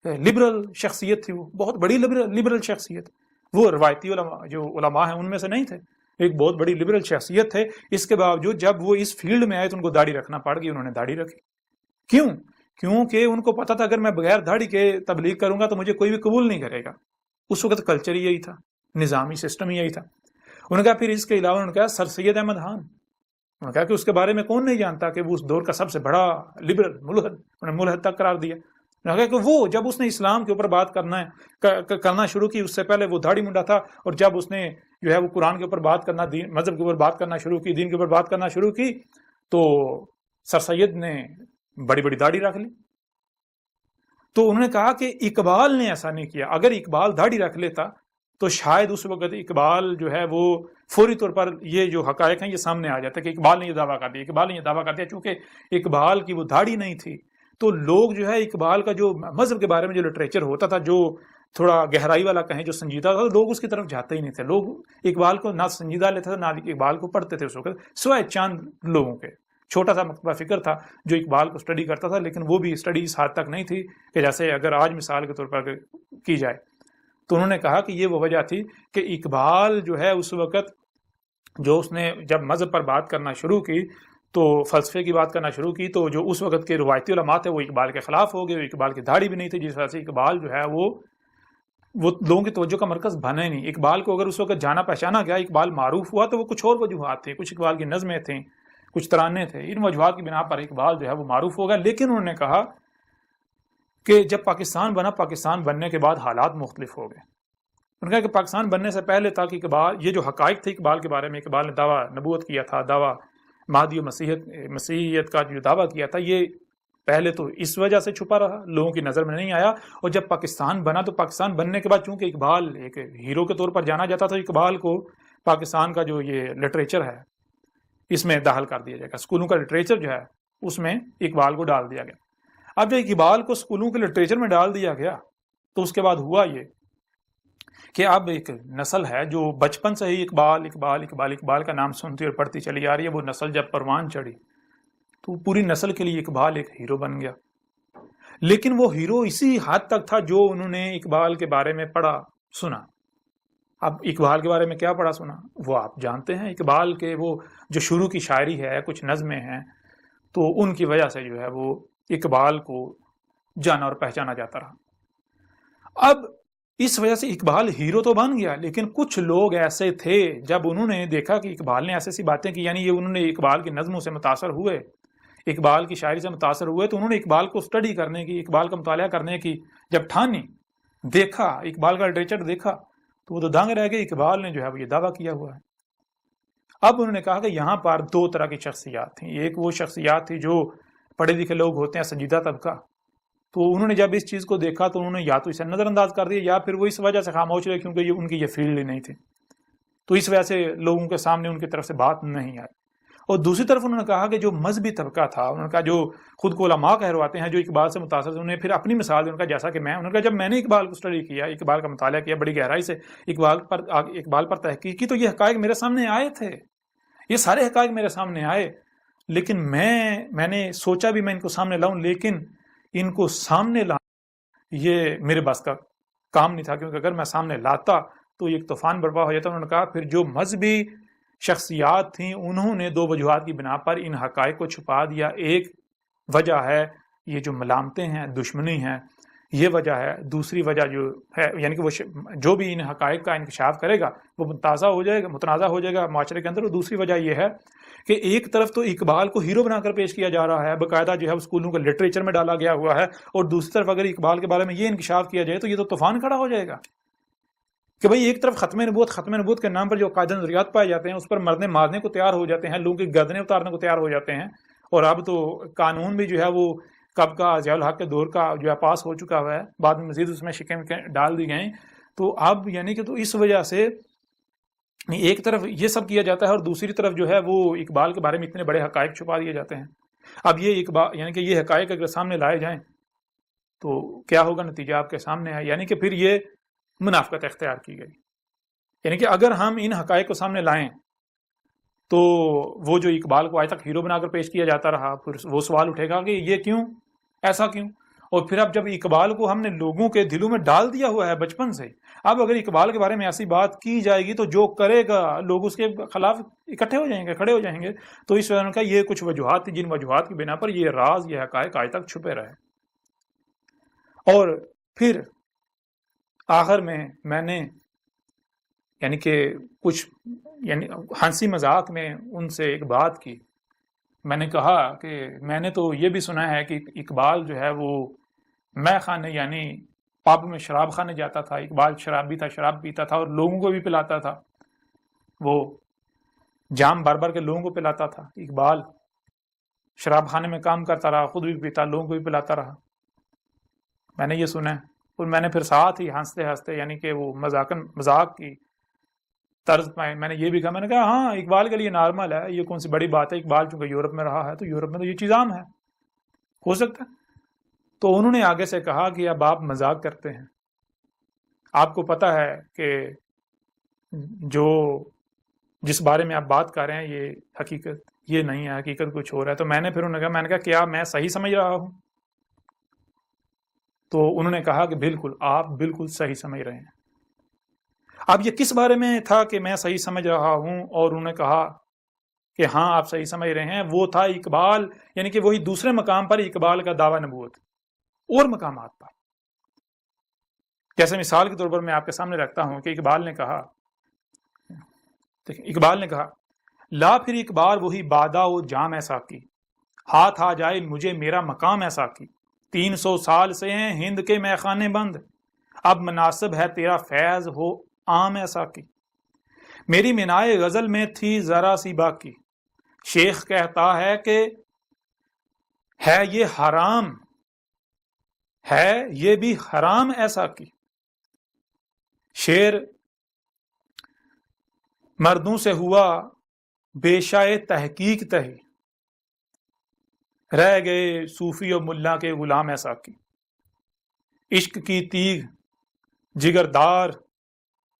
لبرل شخصیت تھی، وہ بہت بڑی لبرل شخصیت، وہ روایتی علماء جو علماء ہیں ان میں سے نہیں تھے، ایک بہت بڑی لبرل شخصیت تھے۔ اس کے باوجود جب وہ اس فیلڈ میں آئے تو ان کو داڑھی رکھنا پڑ گئی، انہوں نے داڑھی رکھی۔ کیونکہ ان کو پتا تھا اگر میں بغیر داڑھی کے تبلیغ کروں گا تو مجھے کوئی بھی قبول نہیں کرے گا۔ اس وقت کلچر ہی یہی تھا، نظامی سسٹم ہی یہی تھا۔ انہوں نے کہا پھر اس کے علاوہ انہوں نے کہا سر سید احمد خان، انہوں نے کہا کہ اس کے بارے میں کون نہیں جانتا کہ وہ اس دور کا سب سے بڑا لبرل ملحد، انہوں نے ملحد تک قرار دیا۔ انہوں نے کہا کہ وہ جب اس نے اسلام کے اوپر بات کرنا شروع کی، اس سے پہلے وہ داڑھی منڈا تھا، اور جب اس نے جو ہے وہ قرآن کے اوپر بات کرنا، مذہب کے اوپر بات کرنا شروع کی، دین کے اوپر بات کرنا شروع کی، تو سر سید نے بڑی بڑی داڑھی رکھ لی۔ تو انہوں نے کہا کہ اقبال نے ایسا نہیں کیا، اگر اقبال داڑھی رکھ لیتا تو شاید اس وقت اقبال جو ہے وہ فوری طور پر یہ جو حقائق ہیں یہ سامنے آ جاتا کہ اقبال نے یہ دعویٰ کر دیا، اقبال نے یہ دعویٰ کر دیا۔ چونکہ اقبال کی وہ داڑھی نہیں تھی تو لوگ جو ہے اقبال کا جو مذہب کے بارے میں جو لٹریچر ہوتا تھا، جو تھوڑا گہرائی والا کہیں، جو سنجیدہ تھا، لوگ اس کی طرف جاتے ہی نہیں تھے۔ لوگ اقبال کو نہ سنجیدہ لیتے تھے، نہ اقبال کو پڑھتے تھے اس وقت، سوائے چاند لوگوں کے۔ چھوٹا سا مکتبہ فکر تھا جو اقبال کو اسٹڈی کرتا تھا، لیکن وہ بھی اسٹڈی اس حد تک نہیں تھی کہ جیسے اگر آج مثال کے طور پر کی جائے۔ تو انہوں نے کہا کہ یہ وہ وجہ تھی کہ اقبال جو ہے اس وقت جو اس نے جب مذہب پر بات کرنا شروع کی، تو فلسفے کی بات کرنا شروع کی، تو جو اس وقت کے روایتی علماء تھے وہ اقبال کے خلاف ہو گئے، وہ اقبال کی داڑھی بھی نہیں تھی، جس وجہ سے اقبال جو ہے وہ لوگوں کی توجہ کا مرکز بنا ہی نہیں۔ اقبال کو اگر اس وقت جانا پہچانا گیا، اقبال معروف ہوا، تو وہ کچھ اور وجوہات تھیں، کچھ اقبال کی نظمیں تھیں، کچھ ترانے تھے، ان وجوہات کی بنا پر اقبال جو ہے وہ معروف ہو گیا۔ لیکن انہوں نے کہا کہ جب پاکستان بنا، پاکستان بننے کے بعد حالات مختلف ہو گئے۔ انہوں نے کہا کہ پاکستان بننے سے پہلے تک اقبال، یہ جو حقائق تھے اقبال کے بارے میں، اقبال نے دعویٰ نبوت کیا تھا، دعویٰ مہدی و مسیحیت کا جو دعویٰ کیا تھا، یہ پہلے تو اس وجہ سے چھپا رہا، لوگوں کی نظر میں نہیں آیا، اور جب پاکستان بنا تو پاکستان بننے کے بعد چونکہ اقبال ایک ہیرو کے طور پر جانا جاتا تھا، اقبال کو پاکستان کا جو یہ لٹریچر ہے اس میں داخل کر دیا جائے گا، اسکولوں کا لٹریچر جو ہے اس میں اقبال کو ڈال دیا گیا۔ اب جب اقبال کو اسکولوں کے لٹریچر میں ڈال دیا گیا تو اس کے بعد ہوا یہ کہ اب ایک نسل ہے جو بچپن سے ہی اقبال اقبال اقبال اقبال کا نام سنتی اور پڑھتی چلی آ رہی ہے، وہ نسل جب پروان چڑھی تو پوری نسل کے لیے اقبال ایک ہیرو بن گیا۔ لیکن وہ ہیرو اسی حد تک تھا جو انہوں نے اقبال کے بارے میں پڑھا سنا۔ اب اقبال کے بارے میں کیا پڑھا سنا وہ آپ جانتے ہیں، اقبال کے وہ جو شروع کی شاعری ہے، کچھ نظمیں ہیں، تو ان کی وجہ سے جو ہے وہ اقبال کو جانا اور پہچانا جاتا رہا۔ اب اس وجہ سے اقبال ہیرو تو بن گیا، لیکن کچھ لوگ ایسے تھے جب انہوں نے دیکھا کہ اقبال نے ایسی ایسی باتیں کی، یعنی یہ انہوں نے اقبال کی نظموں سے متاثر ہوئے، اقبال کی شاعری سے متاثر ہوئے، تو انہوں نے اقبال کو اسٹڈی کرنے کی، اقبال کا مطالعہ کرنے کی جب ٹھانی، دیکھا اقبال کا لٹریچر دیکھا، تو وہ تو دانگ رہ گئے، اقبال نے جو ہے وہ یہ دعویٰ کیا ہوا ہے۔ اب انہوں نے کہا کہ یہاں پر دو طرح کی شخصیات تھیں، ایک وہ شخصیات تھی جو پڑھے لکھے لوگ ہوتے ہیں، سنجیدہ طبقہ، تو انہوں نے جب اس چیز کو دیکھا تو انہوں نے یا تو اسے نظر انداز کر دیا، یا پھر وہ اس وجہ سے خاموش رہے کیونکہ ان کی یہ فیلڈ ہی نہیں تھی، تو اس وجہ سے لوگوں کے سامنے ان کی طرف سے بات نہیں آئی۔ اور دوسری طرف انہوں نے کہا کہ جو مذہبی طبقہ تھا، انہوں نے کہا جو خود کو علماء کہلواتے ہیں، جو اقبال سے متاثر تھے، انہیں پھر اپنی مثال دی، انہوں نے کہا جیسا کہ انہوں نے کہا جب میں نے اقبال کو اسٹڈی کیا، اقبال کا مطالعہ کیا بڑی گہرائی سے، اقبال پر تحقیق کی، تو یہ حقائق میرے سامنے آئے تھے، یہ سارے حقائق میرے سامنے آئے، لیکن میں نے سوچا بھی میں ان کو سامنے لاؤں، لیکن ان کو سامنے لانا یہ میرے بس کا کام نہیں تھا، کیونکہ اگر میں سامنے لاتا تو ایک طوفان برپا ہو جاتا۔ انہوں نے کہا پھر جو مذہبی شخصیات تھیں انہوں نے دو وجوہات کی بنا پر ان حقائق کو چھپا دیا۔ ایک وجہ ہے یہ جو ملامتیں ہیں، دشمنی ہیں، یہ وجہ ہے۔ دوسری وجہ جو ہے یعنی کہ وہ جو بھی ان حقائق کا انکشاف کرے گا وہ متنازع ہو جائے گا معاشرے کے اندر۔ اور دوسری وجہ یہ ہے کہ ایک طرف تو اقبال کو ہیرو بنا کر پیش کیا جا رہا ہے، باقاعدہ جو ہے اسکولوں کے لٹریچر میں ڈالا گیا ہوا ہے، اور دوسری طرف اگر اقبال کے بارے میں یہ انکشاف کیا جائے تو یہ تو طوفان کھڑا ہو جائے گا کہ بھئی ایک طرف ختم نبوت کے نام پر جو قاعدہ نظریات پائے جاتے ہیں اس پر مرنے مارنے کو تیار ہو جاتے ہیں، لوگوں کی گردنیں اتارنے کو تیار ہو جاتے ہیں، اور اب تو قانون بھی جو ہے وہ کب کا ضیاء الحق کے دور کا جو ہے پاس ہو چکا ہوا ہے، بعد میں مزید اس میں شکیں ڈال دی گئیں۔ تو اب یعنی کہ تو اس وجہ سے ایک طرف یہ سب کیا جاتا ہے اور دوسری طرف جو ہے وہ اقبال کے بارے میں اتنے بڑے حقائق چھپا دیے جاتے ہیں۔ اب یہ اقبال یعنی کہ یہ حقائق اگر سامنے لائے جائیں تو کیا ہوگا، نتیجہ آپ کے سامنے ہے، یعنی کہ پھر یہ منافقت اختیار کی گئی۔ یعنی کہ اگر ہم ان حقائق کو سامنے لائیں تو وہ جو اقبال کو آج تک ہیرو بنا کر پیش کیا جاتا رہا، پھر وہ سوال اٹھے گا کہ یہ کیوں، ایسا کیوں؟ اور پھر اب جب اقبال کو ہم نے لوگوں کے دلوں میں ڈال دیا ہوا ہے بچپن سے، اب اگر اقبال کے بارے میں ایسی بات کی جائے گی تو جو کرے گا لوگ اس کے خلاف اکٹھے ہو جائیں گے، کھڑے ہو جائیں گے۔ تو اس وجہ کا یہ کچھ وجوہات تھی جن وجوہات کی بنا پر یہ راز، یہ حقائق آج تک چھپے رہے۔ اور پھر آخر میں نے یعنی کہ کچھ یعنی ہنسی مذاق میں ان سے ایک بات کی، میں نے کہا کہ میں نے تو یہ بھی سنا ہے کہ اقبال جو ہے وہ میں خانے یعنی پب میں شراب خانے جاتا تھا، اقبال شرابی تھا، شراب پیتا تھا اور لوگوں کو بھی پلاتا تھا، وہ جام بھر بھر کے لوگوں کو پلاتا تھا۔ اقبال شراب خانے میں کام کرتا رہا، خود بھی پیتا، لوگوں کو بھی پلاتا رہا، میں نے یہ سنا ہے۔ اور میں نے پھر ساتھ ہی ہنستے ہنستے یعنی کہ وہ مذاق کی طرز پائے میں نے یہ بھی کہا، میں نے کہا ہاں اقبال کے لیے نارمل ہے، یہ کون سی بڑی بات ہے، اقبال چونکہ یورپ میں رہا ہے تو یورپ میں تو یہ چیز عام ہے، ہو سکتا ہے۔ تو انہوں نے آگے سے کہا کہ اب آپ مذاق کرتے ہیں، آپ کو پتہ ہے کہ جو جس بارے میں آپ بات کر رہے ہیں یہ حقیقت یہ نہیں ہے، حقیقت کچھ اور ہے۔ تو میں نے پھر انہوں نے کہا کیا میں صحیح سمجھ رہا ہوں؟ تو انہوں نے کہا کہ بالکل، آپ بالکل صحیح سمجھ رہے ہیں۔ اب یہ کس بارے میں تھا کہ میں صحیح سمجھ رہا ہوں، اور انہوں نے کہا کہ ہاں آپ صحیح سمجھ رہے ہیں، وہ تھا اقبال یعنی کہ وہی دوسرے مقام پر اقبال کا دعویٰ نبوت اور مقامات پر۔ جیسے مثال کے طور پر میں آپ کے سامنے رکھتا ہوں کہ اقبال نے کہا لا پھر اقبال وہی بادہ و جام ایسا کی، ہاتھ آ جائے مجھے میرا مقام ایسا کی، 300 سال سے ہیں ہند کے میخانے بند، اب مناسب ہے تیرا فیض ہو عام ایسا کی، میری منائے غزل میں تھی ذرا سی باقی، شیخ کہتا ہے کہ ہے یہ حرام، ہے یہ بھی حرام ایسا کی، شعر مردوں سے ہوا بیشائے تحقیق تہی، رہ گئے صوفی و ملا کے غلام ایسا کی، عشق کی تیغ جگردار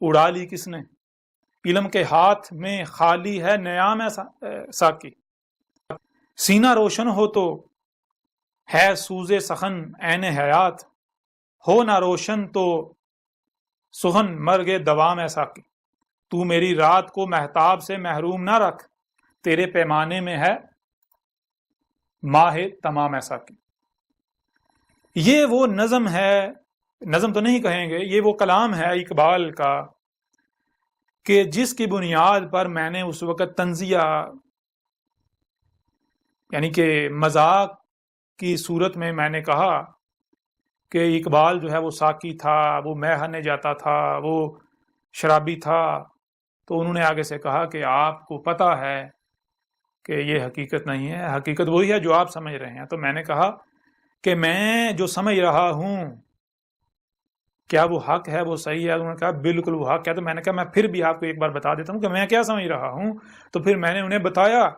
اڑا لی کس نے، علم کے ہاتھ میں خالی ہے نیام ایسا کی، سینہ روشن ہو تو ہے سوز سخن عین حیات، ہو نہ روشن تو سخن مرگ دوام ایسا کی، تو میری رات کو مہتاب سے محروم نہ رکھ، تیرے پیمانے میں ہے ماہ تمام ایسا کی۔ یہ وہ نظم ہے، نظم تو نہیں کہیں گے، یہ وہ کلام ہے اقبال کا کہ جس کی بنیاد پر میں نے اس وقت طنزیہ یعنی کہ مذاق کی صورت میں نے کہا کہ اقبال جو ہے وہ ساقی تھا، وہ میخانے جاتا تھا، وہ شرابی تھا۔ تو انہوں نے آگے سے کہا کہ آپ کو پتہ ہے کہ یہ حقیقت نہیں ہے، حقیقت وہی ہے جو آپ سمجھ رہے ہیں۔ تو میں نے کہا کہ میں جو سمجھ رہا ہوں کیا وہ حق ہے، وہ صحیح ہے؟ انہوں نے کہا بالکل وہ حق ہے۔ تو میں نے کہا میں پھر بھی آپ کو ایک بار بتا دیتا ہوں کہ میں کیا سمجھ رہا ہوں۔ تو پھر میں نے انہیں بتایا،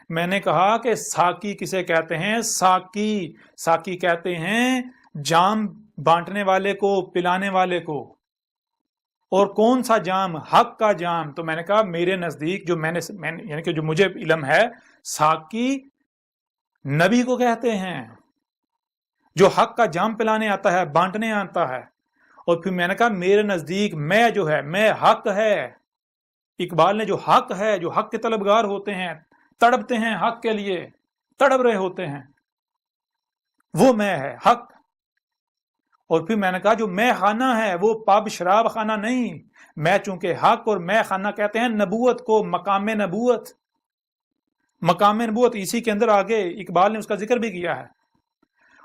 میں نے کہا کہ ساقی کسے کہتے ہیں؟ ساقی کہتے ہیں جام بانٹنے والے کو، پلانے والے کو۔ اور کون سا جام؟ حق کا جام۔ تو میں نے کہا میرے نزدیک جو میں نے یعنی کہ جو مجھے علم ہے، ساقی نبی کو کہتے ہیں جو حق کا جام پلانے آتا ہے، بانٹنے آتا ہے۔ اور پھر میں نے کہا میرے نزدیک میں جو ہے، میں حق ہے۔ اقبال نے جو حق ہے، جو حق کے طلبگار ہوتے ہیں، تڑپتے ہیں حق کے لیے، تڑپ رہے ہوتے ہیں، وہ میں ہے حق۔ اور پھر میں نے کہا جو میں خانہ ہے وہ پب شراب خانہ نہیں، میں چونکہ حق، اور میں خانہ کہتے ہیں نبوت کو، مقام نبوت، مقام نبوت اسی کے اندر آگے اقبال نے اس کا ذکر بھی کیا ہے۔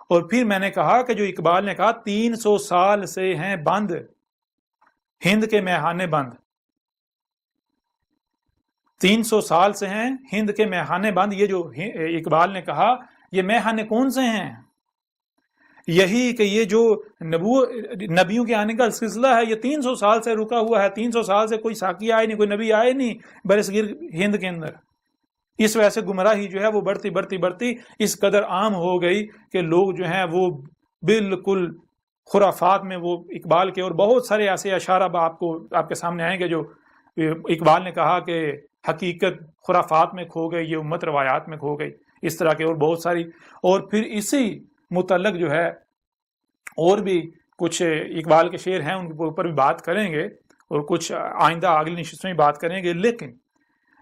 اور پھر میں نے کہا کہ جو اقبال نے کہا 300 سال سے ہیں بند ہند کے میخانے بند، 300 سال سے ہیں ہند کے میخانے بند، یہ جو اقبال نے کہا یہ میخانے کون سے ہیں؟ یہی کہ یہ جو نبیوں کے آنے کا سلسلہ ہے یہ 300 سال سے رکا ہوا ہے۔ 300 سال سے کوئی ساقی آئے نہیں، کوئی نبی آئے نہیں برصغیر ہند کے اندر۔ اس وجہ سے گمراہی جو ہے وہ بڑھتی اس قدر عام ہو گئی کہ لوگ جو ہیں وہ بالکل خرافات میں، وہ اقبال کے اور بہت سارے ایسے اشعار آپ کے سامنے آئیں گے جو اقبال نے کہا کہ حقیقت خرافات میں کھو گئی، یہ امت روایات میں کھو گئی، اس طرح کے اور بہت ساری۔ اور پھر اسی متعلق جو ہے اور بھی کچھ اقبال کے شعر ہیں، ان کے اوپر بھی بات کریں گے اور کچھ آئندہ اگلی نشست میں بات کریں گے۔ لیکن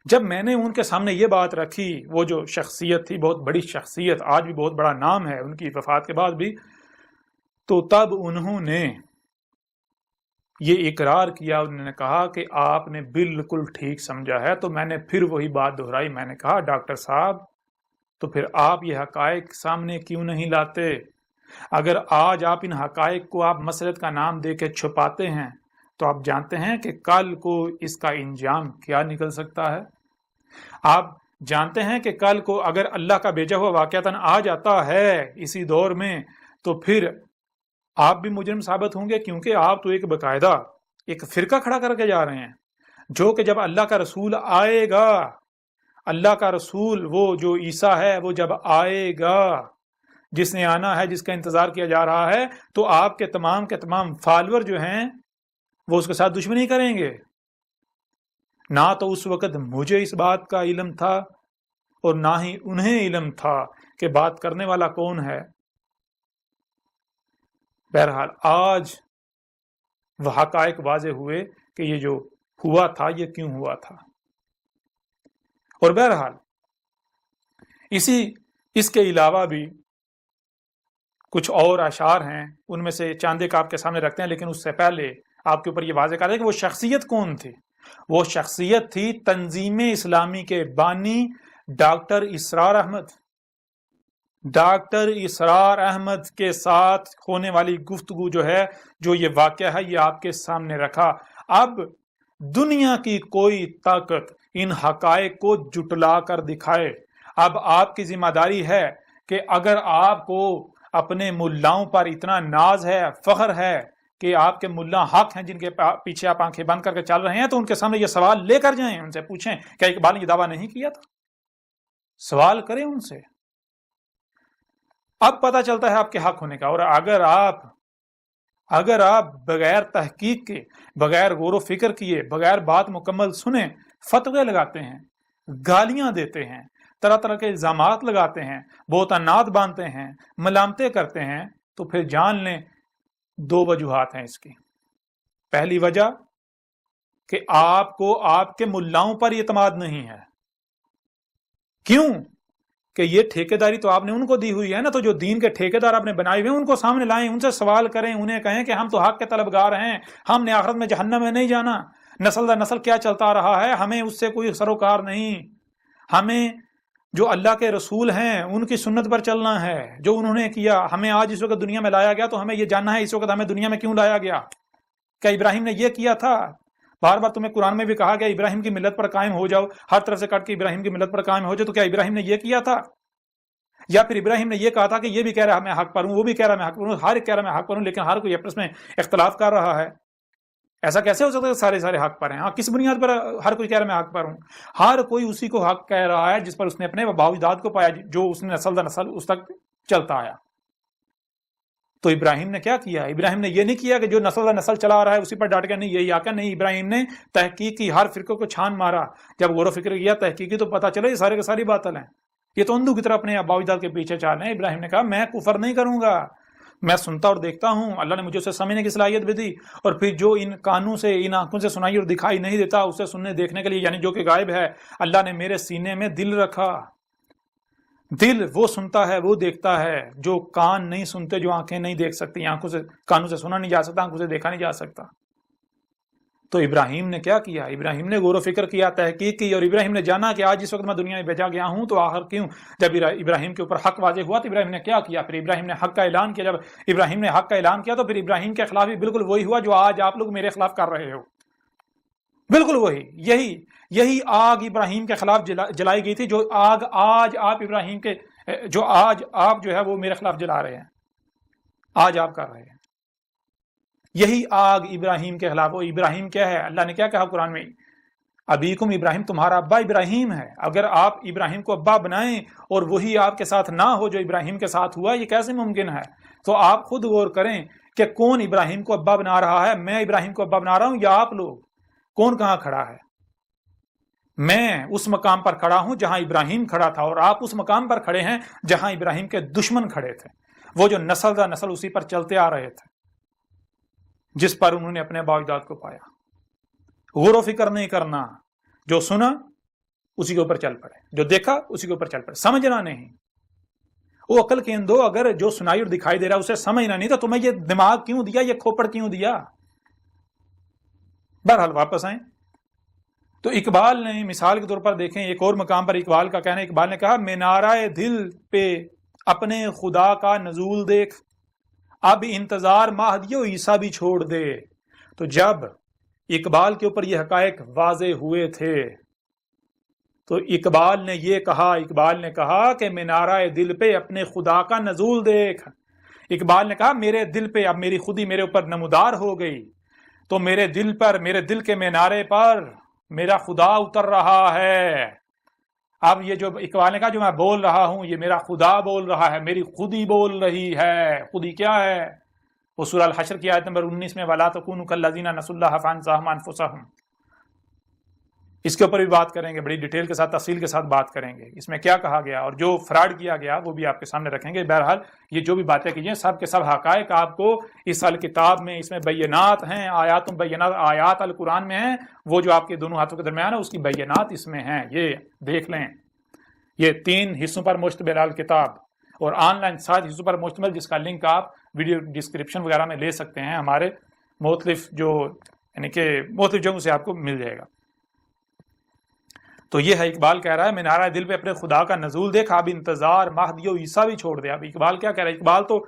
جب میں نے ان کے سامنے یہ بات رکھی، وہ جو شخصیت تھی، بہت بڑی شخصیت، آج بھی بہت بڑا نام ہے ان کی وفات کے بعد بھی، تو تب انہوں نے یہ اقرار کیا، انہوں نے کہا کہ آپ نے بالکل ٹھیک سمجھا ہے۔ تو میں نے پھر وہی بات دہرائی، میں نے کہا ڈاکٹر صاحب تو پھر آپ یہ حقائق سامنے کیوں نہیں لاتے؟ اگر آج آپ ان حقائق کو آپ مسلط کا نام دے کے چھپاتے ہیں تو آپ جانتے ہیں کہ کل کو اس کا انجام کیا نکل سکتا ہے۔ آپ جانتے ہیں کہ کل کو اگر اللہ کا بھیجا ہوا واقعتاً آ جاتا ہے اسی دور میں تو پھر آپ بھی مجرم ثابت ہوں گے، کیونکہ آپ تو ایک باقاعدہ ایک فرقہ کھڑا کر کے جا رہے ہیں جو کہ جب اللہ کا رسول آئے گا، اللہ کا رسول وہ جو عیسیٰ ہے وہ جب آئے گا، جس نے آنا ہے، جس کا انتظار کیا جا رہا ہے، تو آپ کے تمام فالوور جو ہیں وہ اس کے ساتھ دشمنی کریں گے۔ نہ تو اس وقت مجھے اس بات کا علم تھا اور نہ ہی انہیں علم تھا کہ بات کرنے والا کون ہے۔ بہرحال آج وہ حقائق واضح ہوئے کہ یہ جو ہوا تھا یہ کیوں ہوا تھا۔ اور بہرحال اس کے علاوہ بھی کچھ اور اشعار ہیں، ان میں سے چاند ایک آپ کے سامنے رکھتے ہیں، لیکن اس سے پہلے آپ کے اوپر یہ واضح کر دیں کہ وہ شخصیت کون تھی۔ وہ شخصیت تھی تنظیم اسلامی کے بانی ڈاکٹر اسرار احمد۔ ڈاکٹر اسرار احمد کے ساتھ ہونے والی گفتگو جو ہے، جو یہ واقعہ ہے، یہ آپ کے سامنے رکھا۔ اب دنیا کی کوئی طاقت ان حقائق کو جٹلا کر دکھائے۔ اب آپ کی ذمہ داری ہے کہ اگر آپ کو اپنے ملاؤں پر اتنا ناز ہے، فخر ہے کہ آپ کے ملا حق ہیں جن کے پیچھے آپ آنکھیں بند کر کے چل رہے ہیں، تو ان کے سامنے یہ سوال لے کر جائیں، ان سے پوچھیں کیا اقبال نے یہ دعویٰ نہیں کیا تھا؟ سوال کریں ان سے۔ اب پتہ چلتا ہے آپ کے حق ہونے کا۔ اور اگر آپ بغیر تحقیق کے، بغیر غور و فکر کیے، بغیر بات مکمل سنے فتوے لگاتے ہیں، گالیاں دیتے ہیں، طرح طرح کے الزامات لگاتے ہیں، بہتانات باندھتے ہیں، ملامتیں کرتے ہیں، تو پھر جان لیں دو وجوہات ہیں اس کی۔ پہلی وجہ کہ آپ کو آپ کے ملاؤں پر اعتماد نہیں ہے۔ کیوں؟ کہ یہ ٹھیکیداری تو آپ نے ان کو دی ہوئی ہے نا، تو جو دین کے ٹھیکیدار آپ نے بنائے ہوئے ہیں ان کو سامنے لائیں، ان سے سوال کریں، انہیں کہیں کہ ہم تو حق کے طلبگار ہیں، ہم نے آخرت میں جہنم میں نہیں جانا، نسل در نسل کیا چلتا رہا ہے، ہمیں اس سے کوئی سروکار نہیں، ہمیں جو اللہ کے رسول ہیں ان کی سنت پر چلنا ہے، جو انہوں نے کیا۔ ہمیں آج اس وقت دنیا میں لایا گیا تو ہمیں یہ جاننا ہے اس وقت ہمیں دنیا میں کیوں لایا گیا۔ کیا ابراہیم نے یہ کیا تھا؟ بار بار تمہیں قرآن میں بھی کہا گیا ابراہیم کی ملت پر قائم ہو جاؤ، ہر طرف سے کٹ کے ابراہیم کی ملت پر قائم ہو جاؤ، تو کیا ابراہیم نے یہ کیا تھا؟ یا پھر ابراہیم نے یہ کہا تھا کہ یہ بھی کہہ رہا ہے میں حق پر ہوں، وہ بھی کہہ رہا ہے میں حق پر ہوں، ہر ایک کہہ رہا ہے میں حق پر ہوں، لیکن ہر کوئی آپس میں اختلاف کر رہا ہے؟ ایسا کیسے ہو سکتا ہے کہ سارے حق پر ہیں؟ ہاں، کس بنیاد پر ہر کوئی کہہ رہا ہے میں حق پر ہوں؟ ہر کوئی اسی کو حق کہہ رہا ہے جس پر اس نے اپنے باپ اجداد کو پایا، جو اس نے نسل در نسل اس تک چلتا آیا۔ تو ابراہیم نے کیا کیا؟ ابراہیم نے یہ نہیں کیا کہ جو نسل در نسل چلا رہا ہے اسی پر ڈٹ گیا، نہیں یہی آ کر، نہیں، ابراہیم نے تحقیق کی، ہر فرقے کو چھان مارا، جب غور و فکر کیا، تحقیق کی، تو پتہ چلا یہ سارے کے ساری باطل ہیں، یہ تو اندھو کی طرح اپنے باپ اجداد کے پیچھے چال رہے ہیں۔ ابراہیم نے کہا میں کفر نہیں کروں گا، میں سنتا اور دیکھتا ہوں، اللہ نے مجھے اسے سمجھنے کی صلاحیت بھی دی، اور پھر جو ان کانوں سے، ان آنکھوں سے سنائی اور دکھائی نہیں دیتا اسے سننے دیکھنے کے لیے، یعنی جو کہ غائب ہے، اللہ نے میرے سینے میں دل رکھا۔ دل وہ سنتا ہے، وہ دیکھتا ہے جو کان نہیں سنتے، جو آنکھیں نہیں دیکھ سکتی، آنکھوں سے، کانوں سے سنا نہیں جا سکتا، آنکھوں سے دیکھا نہیں جا سکتا۔ تو ابراہیم نے کیا کیا؟ ابراہیم نے غور و فکر کیا، تحقیق کی، اور ابراہیم نے جانا کہ آج اس وقت میں دنیا میں بھیجا گیا ہوں تو آخر کیوں؟ جب ابراہیم کے اوپر حق واضح ہوا تو ابراہیم نے کیا کیا؟ پھر ابراہیم نے حق کا اعلان کیا۔ جب ابراہیم نے حق کا اعلان کیا تو پھر ابراہیم کے خلاف بھی بالکل وہی ہوا جو آج آپ لوگ میرے خلاف کر رہے ہو، بالکل وہی، یہی آگ ابراہیم کے خلاف جلائی گئی تھی، جو آگ آج آپ ابراہیم کے، جو آج آپ جو ہے وہ میرے خلاف جلا رہے ہیں، آج آپ کر رہے ہیں، یہی آگ ابراہیم کے خلاف۔ وہ ابراہیم کیا ہے؟ اللہ نے کیا کہا قرآن میں؟ ابیکم ابراہیم، تمہارا ابا ابراہیم ہے۔ اگر آپ ابراہیم کو ابا بنائیں اور وہی آپ کے ساتھ نہ ہو جو ابراہیم کے ساتھ ہوا، یہ کیسے ممکن ہے؟ تو آپ خود غور کریں کہ کون ابراہیم کو ابا بنا رہا ہے؟ میں ابراہیم کو ابا بنا رہا ہوں یا آپ لوگ؟ کون کہاں کھڑا ہے؟ میں اس مقام پر کھڑا ہوں جہاں ابراہیم کھڑا تھا، اور آپ اس مقام پر کھڑے ہیں جہاں ابراہیم کے دشمن کھڑے تھے، وہ جو نسل در نسل اسی پر چلتے آ رہے تھے، جس پر انہوں نے اپنے باپ اجداد کو پایا۔ غور و فکر نہیں کرنا، جو سنا اسی کے اوپر چل پڑے، جو دیکھا اسی کے اوپر چل پڑے، سمجھنا نہیں۔ وہ عقل کے اندو، اگر جو سنائی اور دکھائی دے رہا اسے سمجھنا نہیں تو تمہیں یہ دماغ کیوں دیا، یہ کھوپڑ کیوں دیا؟ بہرحال واپس آئیں تو اقبال نے مثال کے طور پر دیکھیں، ایک اور مقام پر اقبال کا کہنا ہے، اقبال نے کہا مینارہ دل پہ اپنے خدا کا نزول دیکھ، اب انتظار مہدی و عیسیٰ بھی چھوڑ دے۔ تو جب اقبال کے اوپر یہ حقائق واضح ہوئے تھے تو اقبال نے یہ کہا، اقبال نے کہا کہ مینارہ دل پہ اپنے خدا کا نزول دیکھ۔ اقبال نے کہا میرے دل پہ اب میری خودی میرے اوپر نمودار ہو گئی، تو میرے دل پر، میرے دل کے مینارے پر میرا خدا اتر رہا ہے۔ اب یہ جو اقبال نے کہا جو میں بول رہا ہوں یہ میرا خدا بول رہا ہے، میری خودی بول رہی ہے۔ خودی کیا ہے؟ وہ سورہ الحشر کی آیت نمبر 19 میں وَلَا تَكُونُوا كَالَّذِينَ نَسُوا اللَّهَ فَأَنسَاهُمْ أَنفُسَهُمْ، اس کے اوپر بھی بات کریں گے، بڑی ڈیٹیل کے ساتھ، تفصیل کے ساتھ بات کریں گے اس میں کیا کہا گیا اور جو فراڈ کیا گیا وہ بھی آپ کے سامنے رکھیں گے۔ بہرحال یہ جو بھی باتیں کی ہیں سب کے سب حقائق آپ کو اس الکتاب میں، اس میں بینات ہیں، آیات بینات، آیات القرآن میں ہیں، وہ جو آپ کے دونوں ہاتھوں کے درمیان ہے اس کی بینات اس میں ہیں، یہ دیکھ لیں۔ یہ 3 حصوں پر مشتمل الکتاب اور آن لائن 7 حصوں پر مشتمل، جس کا لنک آپ ویڈیو ڈسکرپشن وغیرہ میں لے سکتے ہیں، ہمارے مختلف جو یعنی کہ مختلف جگہوں سے آپ کو مل جائے گا۔ تو یہ ہے، اقبال کہہ رہا ہے مینارہ دل پہ اپنے خدا کا نزول دیکھا، اب انتظار مہدی و عیسیٰ بھی چھوڑ دے۔ اب اقبال کیا کہہ رہا ہے؟ اقبال تو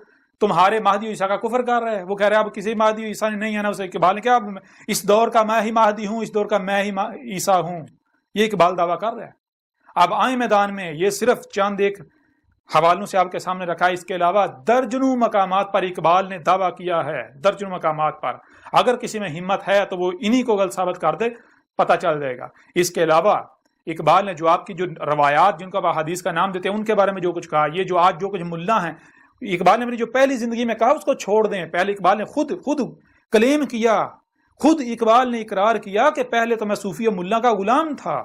تمہارے مہدی و عیسیٰ کا کفر کر رہا ہے، وہ کہہ رہا ہے اب کسی مہدی و عیسیٰ نہیں ہے نا اسے۔ اقبال نے کہا اب اس دور کا میں ہی مہدی ہوں، اس دور کا میں ہی عیسیٰ ہوں، یہ اقبال دعویٰ کر رہا ہے۔ اب آئیں میدان میں، یہ صرف چند ایک حوالوں سے آپ کے سامنے رکھا ہے، اس کے علاوہ درجنوں مقامات پر اقبال نے دعویٰ کیا ہے، درجنوں مقامات پر۔ اگر کسی میں ہمت ہے تو وہ انہی کو غلط ثابت کر دے، پتہ چل جائے گا۔ اس کے علاوہ اقبال نے جو آپ کی جو روایات جن کو آپ حدیث کا نام دیتے ہیں ان کے بارے میں جو کچھ کہا، یہ جو آج جو کچھ ملا ہیں، اقبال نے اپنی جو پہلی زندگی میں کہا اس کو چھوڑ دیں۔ پہلے اقبال نے خود کلیم کیا، خود اقبال نے اقرار کیا کہ پہلے تو میں صوفی و ملا کا غلام تھا،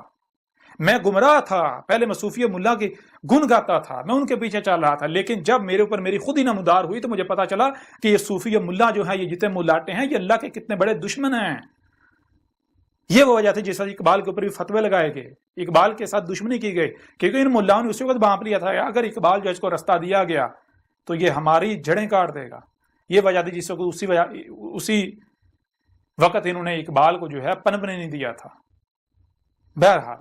میں گمراہ تھا، پہلے میں صوفی و ملا کی گن گاتا تھا، میں ان کے پیچھے چل رہا تھا، لیکن جب میرے اوپر میری خود ہی نمودار ہوئی تو مجھے پتا چلا کہ یہ صوفی و ملا جو ہیں، یہ جتنے ملاٹے ہیں، یہ اللہ کے کتنے بڑے دشمن ہیں۔ یہ وہ وجہ تھی جس وقت اقبال کے اوپر بھی فتوے لگائے گئے، اقبال کے ساتھ دشمنی کی گئی، کیونکہ ان ملاؤں نے اسی وقت بانپ لیا تھا اگر اقبال جو اس کو رستہ دیا گیا تو یہ ہماری جڑیں کاٹ دے گا۔ یہ وجہ تھی جس وقت اسی وقت انہوں نے اقبال کو جو ہے پنپنے نہیں دیا تھا۔ بہرحال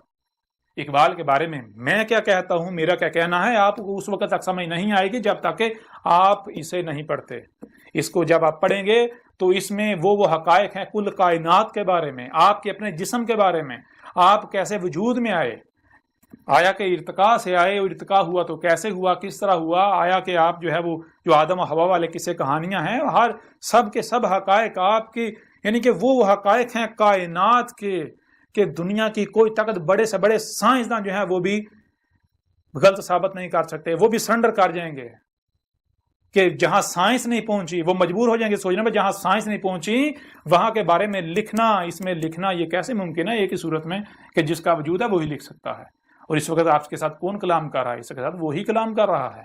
اقبال کے بارے میں کیا کہتا ہوں، میرا کیا کہنا ہے، آپ کو اس وقت تک سمجھ نہیں آئے گی جب تک کہ آپ اسے نہیں پڑھتے۔ اس کو جب آپ پڑھیں گے تو اس میں وہ حقائق ہیں کل کائنات کے بارے میں، آپ کے اپنے جسم کے بارے میں، آپ کیسے وجود میں آئے، آیا کہ ارتقا سے آئے، ارتقا ہوا تو کیسے ہوا، کس طرح ہوا، آیا کہ آپ جو ہے وہ جو آدم و حوا والے قصے کہانیاں ہیں، ہر سب کے سب حقائق آپ کی، یعنی کہ وہ حقائق ہیں کائنات کے کہ دنیا کی کوئی طاقت، بڑے سے بڑے سائنسداں جو ہیں وہ بھی غلط ثابت نہیں کر سکتے، وہ بھی سرنڈر کر جائیں گے کہ جہاں سائنس نہیں پہنچی وہ مجبور ہو جائیں گے سوچنے میں، جہاں سائنس نہیں پہنچی وہاں کے بارے میں لکھنا، اس میں لکھنا یہ کیسے ممکن ہے ایک ہی صورت میں کہ جس کا وجود ہے وہی لکھ سکتا ہے۔ اور اس وقت آپ کے ساتھ کون کلام کر رہا ہے؟ اس کے ساتھ وہی کلام کر رہا ہے،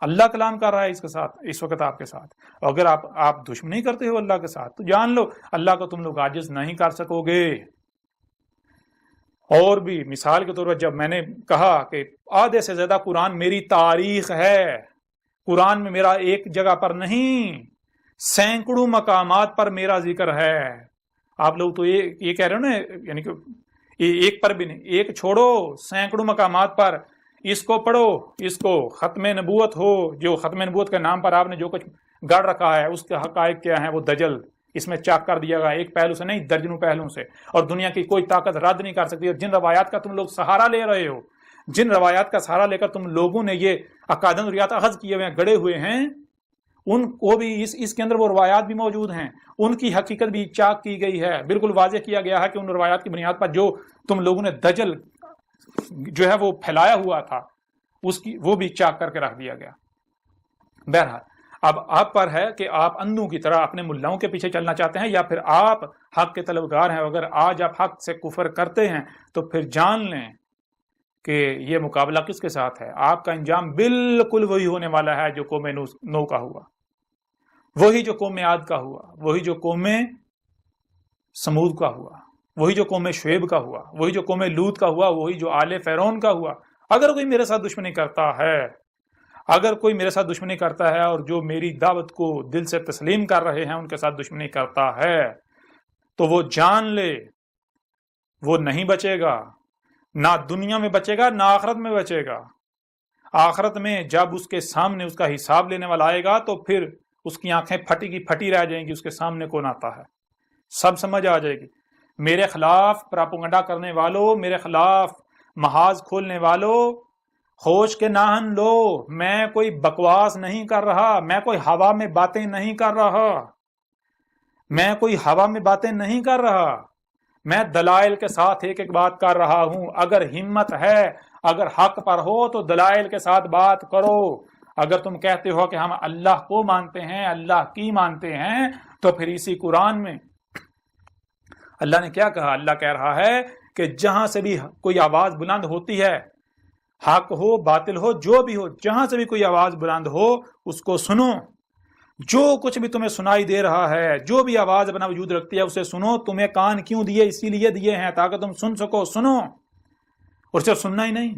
اللہ کلام کر رہا ہے اس کے ساتھ، اس وقت آپ کے ساتھ۔ اگر آپ دشمنی کرتے ہو اللہ کے ساتھ تو جان لو اللہ کو تم لوگ عاجز نہیں کر سکو گے۔ اور بھی مثال کے طور پر جب میں نے کہا کہ آدھے سے زیادہ قرآن میری تاریخ ہے، قرآن میں میرا ایک جگہ پر نہیں سینکڑوں مقامات پر میرا ذکر ہے۔ آپ لوگ تو یہ کہہ رہے ہو نا، یعنی کہ ایک پر بھی نہیں، ایک چھوڑو سینکڑوں مقامات پر اس کو پڑھو، اس کو ختم نبوت ہو، جو ختم نبوت کے نام پر آپ نے جو کچھ گڑ رکھا ہے اس کے حقائق کیا ہیں، وہ دجل اس میں چاک کر دیا گیا، ایک پہلو سے نہیں درجنوں پہلوں سے، اور دنیا کی کوئی طاقت رد نہیں کر سکتی۔ اور جن روایات کا تم لوگ سہارا لے رہے ہو، جن روایات کا سہارا لے کر تم لوگوں نے یہ اکادن روایات اخذ کیے ہوئے ہیں، گڑے ہوئے ہیں، ان کو بھی اس کے اندر وہ روایات بھی موجود ہیں، ان کی حقیقت بھی چاک کی گئی ہے، بالکل واضح کیا گیا ہے کہ ان روایات کی بنیاد پر جو تم لوگوں نے دجل جو ہے وہ پھیلایا ہوا تھا اس کی وہ بھی چاک کر کے رکھ دیا گیا۔ بہرحال اب آپ پر ہے کہ آپ اندھوں کی طرح اپنے ملاؤں کے پیچھے چلنا چاہتے ہیں یا پھر آپ حق کے طلبگار ہیں۔ اگر آج آپ حق سے کفر کرتے ہیں تو پھر جان لیں کہ یہ مقابلہ کس کے ساتھ ہے، آپ کا انجام بالکل وہی ہونے والا ہے جو قوم نو کا ہوا، وہی جو قوم عاد کا ہوا، وہی جو قوم سمود کا ہوا، وہی جو قوم شعیب کا ہوا، وہی جو قوم لوط کا ہوا، وہی جو آل فرعون کا ہوا۔ اگر کوئی میرے ساتھ دشمنی کرتا ہے، اگر کوئی میرے ساتھ دشمنی کرتا ہے اور جو میری دعوت کو دل سے تسلیم کر رہے ہیں ان کے ساتھ دشمنی کرتا ہے تو وہ جان لے وہ نہیں بچے گا، نہ دنیا میں بچے گا نہ آخرت میں بچے گا۔ آخرت میں جب اس کے سامنے اس کا حساب لینے والا آئے گا تو پھر اس کی آنکھیں پھٹی کی پھٹی رہ جائیں گی، اس کے سامنے کون آتا ہے سب سمجھ آ جائے گی۔ میرے خلاف پراپگنڈا کرنے والوں، میرے خلاف محاذ کھولنے والوں، ہوش کے ناہن لو، میں کوئی بکواس نہیں کر رہا، میں کوئی ہوا میں باتیں نہیں کر رہا، میں کوئی ہوا میں باتیں نہیں کر رہا، میں دلائل کے ساتھ ایک ایک بات کر رہا ہوں۔ اگر ہمت ہے، اگر حق پر ہو تو دلائل کے ساتھ بات کرو۔ اگر تم کہتے ہو کہ ہم اللہ کو مانتے ہیں، اللہ کی مانتے ہیں، تو پھر اسی قرآن میں اللہ نے کیا کہا؟ اللہ کہہ رہا ہے کہ جہاں سے بھی کوئی آواز بلند ہوتی ہے، حق ہو باطل ہو جو بھی ہو، جہاں سے بھی کوئی آواز بلند ہو اس کو سنو۔ جو کچھ بھی تمہیں سنائی دے رہا ہے، جو بھی آواز اپنا وجود رکھتی ہے اسے سنو۔ تمہیں کان کیوں دیے؟ اسی لیے دیے ہیں تاکہ تم سن سکو، سنو۔ اور صرف سننا ہی نہیں،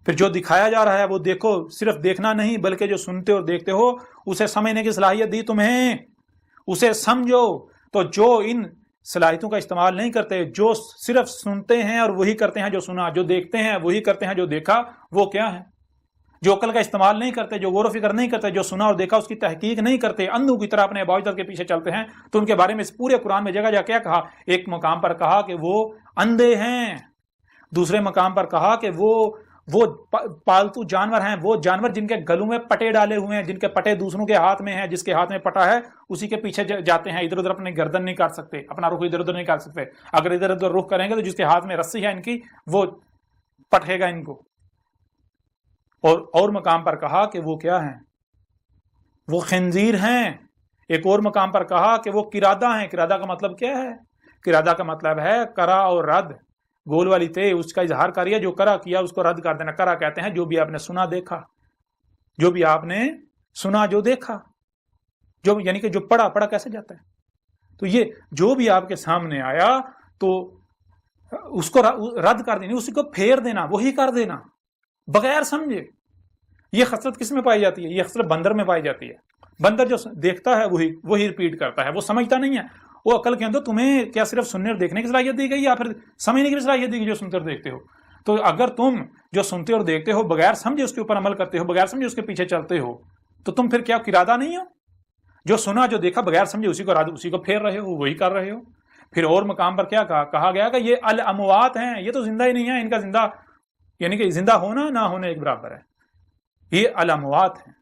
پھر جو دکھایا جا رہا ہے وہ دیکھو، صرف دیکھنا نہیں بلکہ جو سنتے اور دیکھتے ہو اسے سمجھنے کی صلاحیت دی تمہیں، اسے سمجھو۔ تو جو ان صلاحیتوں کا استعمال نہیں کرتے، جو صرف سنتے ہیں اور وہی کرتے ہیں جو سنا، جو دیکھتے ہیں وہی کرتے ہیں جو دیکھا، وہ کیا ہے؟ جو عقل کا استعمال نہیں کرتے، جو غور و فکر نہیں کرتے، جو سنا اور دیکھا اس کی تحقیق نہیں کرتے، اندھوں کی طرح اپنے باوجود کے پیچھے چلتے ہیں۔ تو ان کے بارے میں اس پورے قرآن میں جگہ جگہ کیا کہا؟ ایک مقام پر کہا کہ وہ اندھے ہیں، دوسرے مقام پر کہا کہ وہ پالتو جانور ہیں، وہ جانور جن کے گلوں میں پٹے ڈالے ہوئے ہیں، جن کے پٹے دوسروں کے ہاتھ میں ہیں، جس کے ہاتھ میں پٹا ہے اسی کے پیچھے جاتے ہیں، ادھر ادھر اپنی گردن نہیں کر سکتے، اپنا رخ ادھر ادھر نہیں کر سکتے۔ اگر ادھر ادھر رخ کریں گے تو جس کے ہاتھ میں رسی ہے ان کی، وہ پٹے گا ان کو۔ اور مقام پر کہا کہ وہ کیا ہیں؟ وہ خنزیر ہیں۔ ایک اور مقام پر کہا کہ وہ قرادہ ہیں۔ قرادہ کا مطلب کیا ہے؟ قرادہ کا مطلب ہے کرا اور رد، گول والی تے اس کا اظہار کریے، جو کرا کیا اس کو رد کر دینا۔ کرا کہتے ہیں جو بھی آپ نے سنا دیکھا، جو بھی آپ نے سنا جو دیکھا، جو یعنی کہ جو پڑھا کیسے جاتا ہے؟ تو یہ جو بھی آپ کے سامنے آیا تو اس کو رد کر دینا، اسی کو پھیر دینا، وہی کر دینا بغیر سمجھے۔ یہ خصلت کس میں پائی جاتی ہے؟ یہ خصلت بندر میں پائی جاتی ہے۔ بندر جو دیکھتا ہے وہی ریپیٹ کرتا ہے، وہ سمجھتا نہیں ہے۔ وہ عقل کے اندر تمہیں کیا صرف سننے اور دیکھنے کی صلاحیت دی گئی یا پھر سمجھنے کی صلاحیت دی گئی جو سنتے اور دیکھتے ہو؟ تو اگر تم جو سنتے اور دیکھتے ہو بغیر سمجھے اس کے اوپر عمل کرتے ہو، بغیر سمجھے اس کے پیچھے چلتے ہو، تو تم پھر کیا قرادہ نہیں ہو؟ جو سنا جو دیکھا بغیر سمجھے اسی کو پھیر رہے ہو، وہی کر رہے ہو۔ پھر اور مقام پر کیا کہا گیا کہ یہ الاموات ہیں، یہ تو زندہ ہی نہیں ہے، ان کا زندہ یعنی کہ زندہ ہونا نہ ہونا ایک برابر ہے، یہ الاموات ہیں.